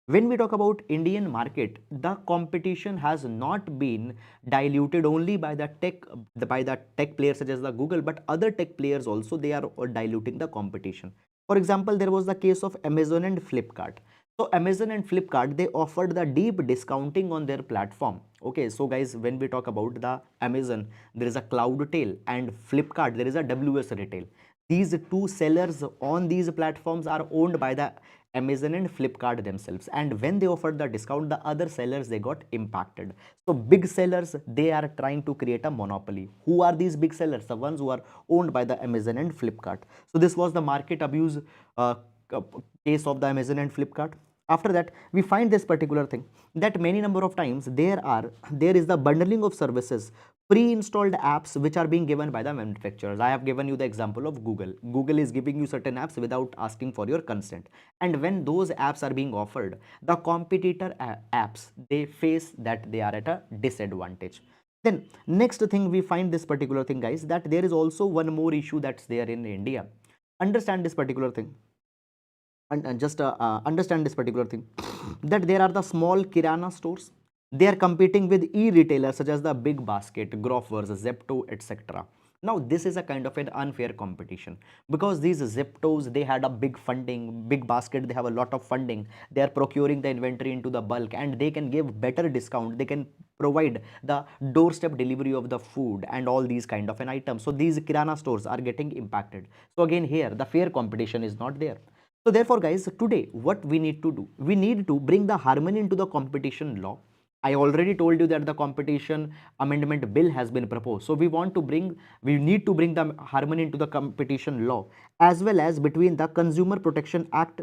When we talk about Indian market, the competition has not been diluted only by the tech players such as the Google, but other tech players also, they are diluting the competition. For example, there was the case of Amazon and Flipkart. So Amazon and Flipkart, they offered the deep discounting on their platform. Okay, so guys, when we talk about the Amazon, there is a Cloud Tail, and Flipkart, there is a WS Retail. These two sellers on these platforms are owned by the Amazon and Flipkart themselves, and when they offered the discount, the other sellers, they got impacted. So big sellers, they are trying to create a monopoly. Who are these big sellers? The ones who are owned by the Amazon and Flipkart. So this was the market abuse uh, case of the Amazon and Flipkart. After that, we find this particular thing, that many number of times there is the bundling of services, pre-installed apps which are being given by the manufacturers. I have given you the example of Google. Google is giving you certain apps without asking for your consent, and when those apps are being offered, the competitor apps, they face that they are at a disadvantage. Then next thing, we find this particular thing, guys, that there is also one more issue that's there in India. Understand this particular thing, and just understand this particular thing, that there are the small kirana stores, they are competing with e-retailers such as the Big Basket, Grofers, Zepto, etc. Now this is a kind of an unfair competition, because these Zeptos, they had a big funding, Big Basket, they have a lot of funding, they are procuring the inventory into the bulk, and they can give better discount, they can provide the doorstep delivery of the food and all these kind of an items. So these kirana stores are getting impacted. So again, here the fair competition is not there. So therefore, guys, today what we need to do, we need to bring the harmony into the competition law. I already told you that the competition amendment bill has been proposed. So we need to bring the harmony into the competition law, as well as between the Consumer Protection Act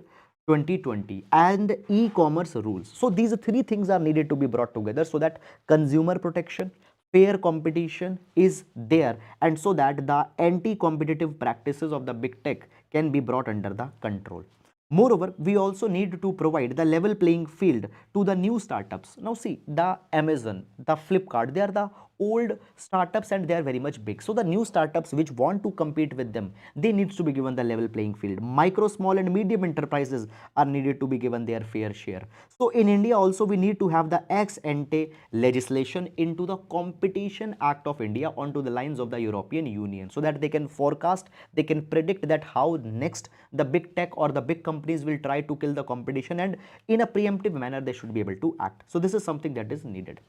2020 and e-commerce rules. So these three things are needed to be brought together, so that consumer protection, fair competition is there, and so that the anti-competitive practices of the big tech can be brought under the control. Moreover, we also need to provide the level playing field to the new startups. Now see, the Amazon, the Flipkart, they are the old startups and they are very much big. So the new startups which want to compete with them, they needs to be given the level playing field. Micro, small and medium enterprises are needed to be given their fair share. So in India also, we need to have the ex ante legislation into the Competition Act of India onto the lines of the European Union, so that they can forecast, they can predict that how next the big tech or the big companies will try to kill the competition, and in a preemptive manner they should be able to act. So this is something that is needed.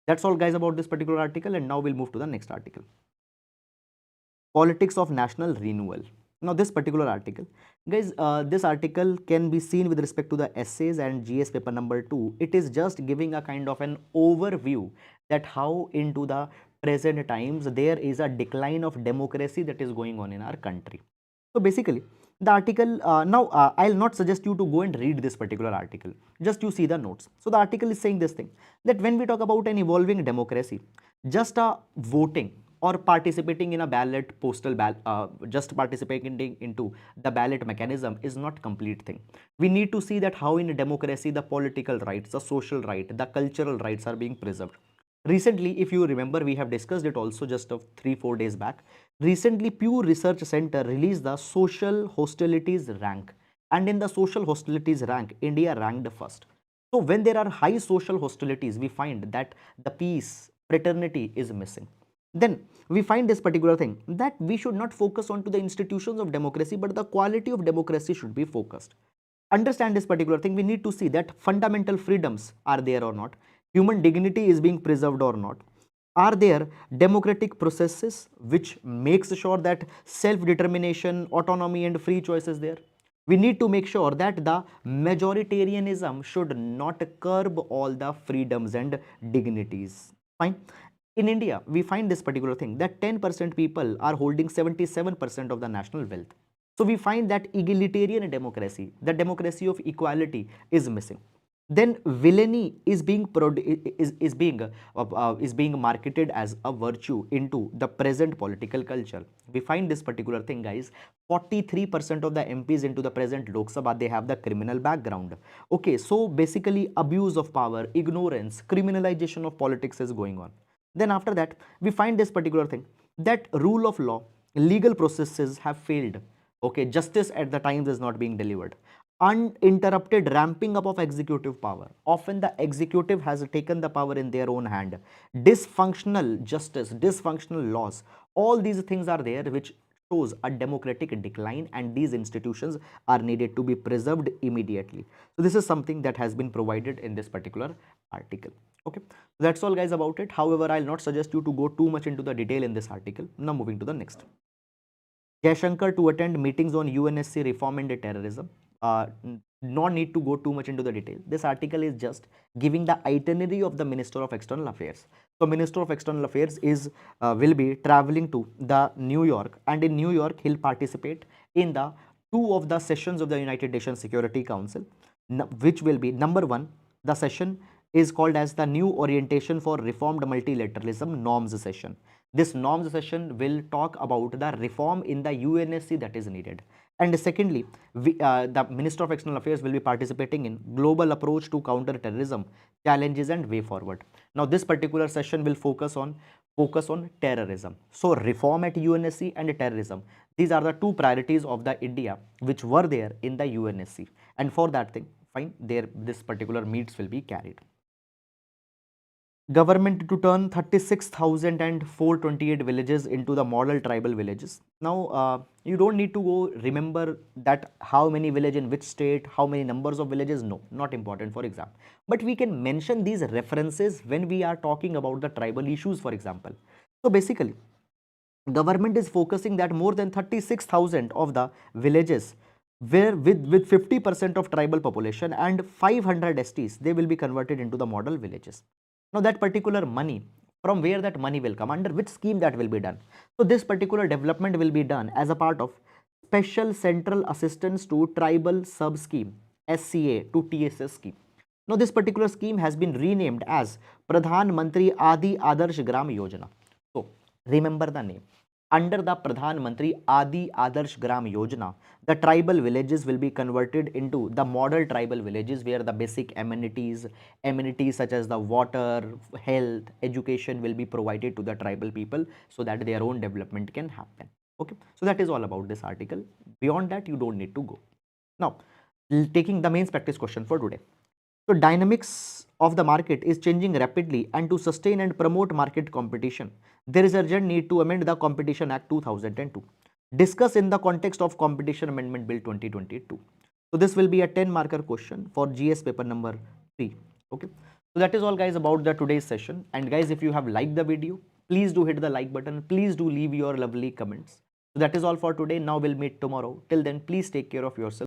That's all, guys, about this particular article, and now we'll move to the next article. Politics of national renewal. Now this particular article, guys, this article can be seen with respect to the essays and GS paper number 2. It is just giving a kind of an overview that how into the present times there is a decline of democracy that is going on in our country. So basically, the article, I'll not suggest you to go and read this particular article, just you see the notes. So the article is saying this thing, that when we talk about an evolving democracy, just voting or participating in a ballot, postal ballot, just participating into the ballot mechanism is not complete thing. We need to see that how in a democracy the political rights, the social right, the cultural rights are being preserved. Recently, if you remember, we have discussed it also just of 3-4 days back. Recently, Pew Research Center released the social hostilities rank, and in the social hostilities rank, India ranked first. So when there are high social hostilities, we find that the peace, fraternity is missing. Then we find this particular thing, that we should not focus on to the institutions of democracy, but the quality of democracy should be focused. Understand this particular thing, we need to see that fundamental freedoms are there or not, human dignity is being preserved or not, are there democratic processes which makes sure that self-determination, autonomy and free choice is there. We need to make sure that the majoritarianism should not curb all the freedoms and dignities. Fine. In India, we find this particular thing, that 10% people are holding 77% of the national wealth. So we find that egalitarian democracy, the democracy of equality, is missing. Then villainy is being is being marketed as a virtue into the present political culture. We find this particular thing, guys. 43% of the MPs into the present Lok Sabha, they have the criminal background. Okay, so basically abuse of power, ignorance, criminalization of politics is going on. Then after that, we find this particular thing, that rule of law, legal processes have failed. Okay, justice at the times is not being delivered. Uninterrupted ramping up of executive power. Often the executive has taken the power in their own hand. Dysfunctional justice, dysfunctional laws, all these things are there which shows a democratic decline, and these institutions are needed to be preserved immediately. So this is something that has been provided in this particular article. Okay, so that's all guys about it. However, I'll not suggest you to go too much into the detail in this article. Now moving to the next. Jaishankar to attend meetings on UNSC reform and terrorism. No need to go too much into the detail. This article is just giving the itinerary of the Minister of External Affairs. So Minister of External Affairs is will be traveling to the New York, and in New York he'll participate in the two of the sessions of the United Nations Security Council, which will be number one. The session is called as the New Orientation for Reformed Multilateralism Norms session. This norms session will talk about the reform in the UNSC that is needed. And secondly, the Minister of External Affairs will be participating in Global Approach to Counter Terrorism, Challenges and Way Forward. Now, this particular session will focus on terrorism. So, reform at UNSC and terrorism. These are the two priorities of the India which were there in the UNSC. And for that thing, fine, this particular meets will be carried. Government to turn 36,428 villages into the model tribal villages. Now, you don't need to go remember that how many villages in which state, how many numbers of villages, no, not important for exam. But we can mention these references when we are talking about the tribal issues, for example. So basically, government is focusing that more than 36,000 of the villages where with 50% of tribal population and 500 STs, they will be converted into the model villages. Now that particular money, from where that money will come, under which scheme that will be done. So this particular development will be done as a part of Special Central Assistance to Tribal Sub Scheme, SCA to TSS scheme. Now this particular scheme has been renamed as Pradhan Mantri Adi Adarsh Gram Yojana. So remember the name. Under the Pradhan Mantri Adi Adarsh Gram Yojana, the tribal villages will be converted into the model tribal villages where the basic amenities such as the water, health, education will be provided to the tribal people so that their own development can happen. Okay, so that is all about this article. Beyond that, you don't need to go. Now, taking the main practice question for today. So dynamics of the market is changing rapidly, and to sustain and promote market competition, there is urgent need to amend the Competition Act 2002. Discuss in the context of Competition Amendment Bill 2022. So this will be a 10-marker question for GS paper number 3. Okay. So that is all guys about the today's session. And guys, if you have liked the video, please do hit the like button. Please do leave your lovely comments. So that is all for today. Now we'll meet tomorrow. Till then, please take care of yourself.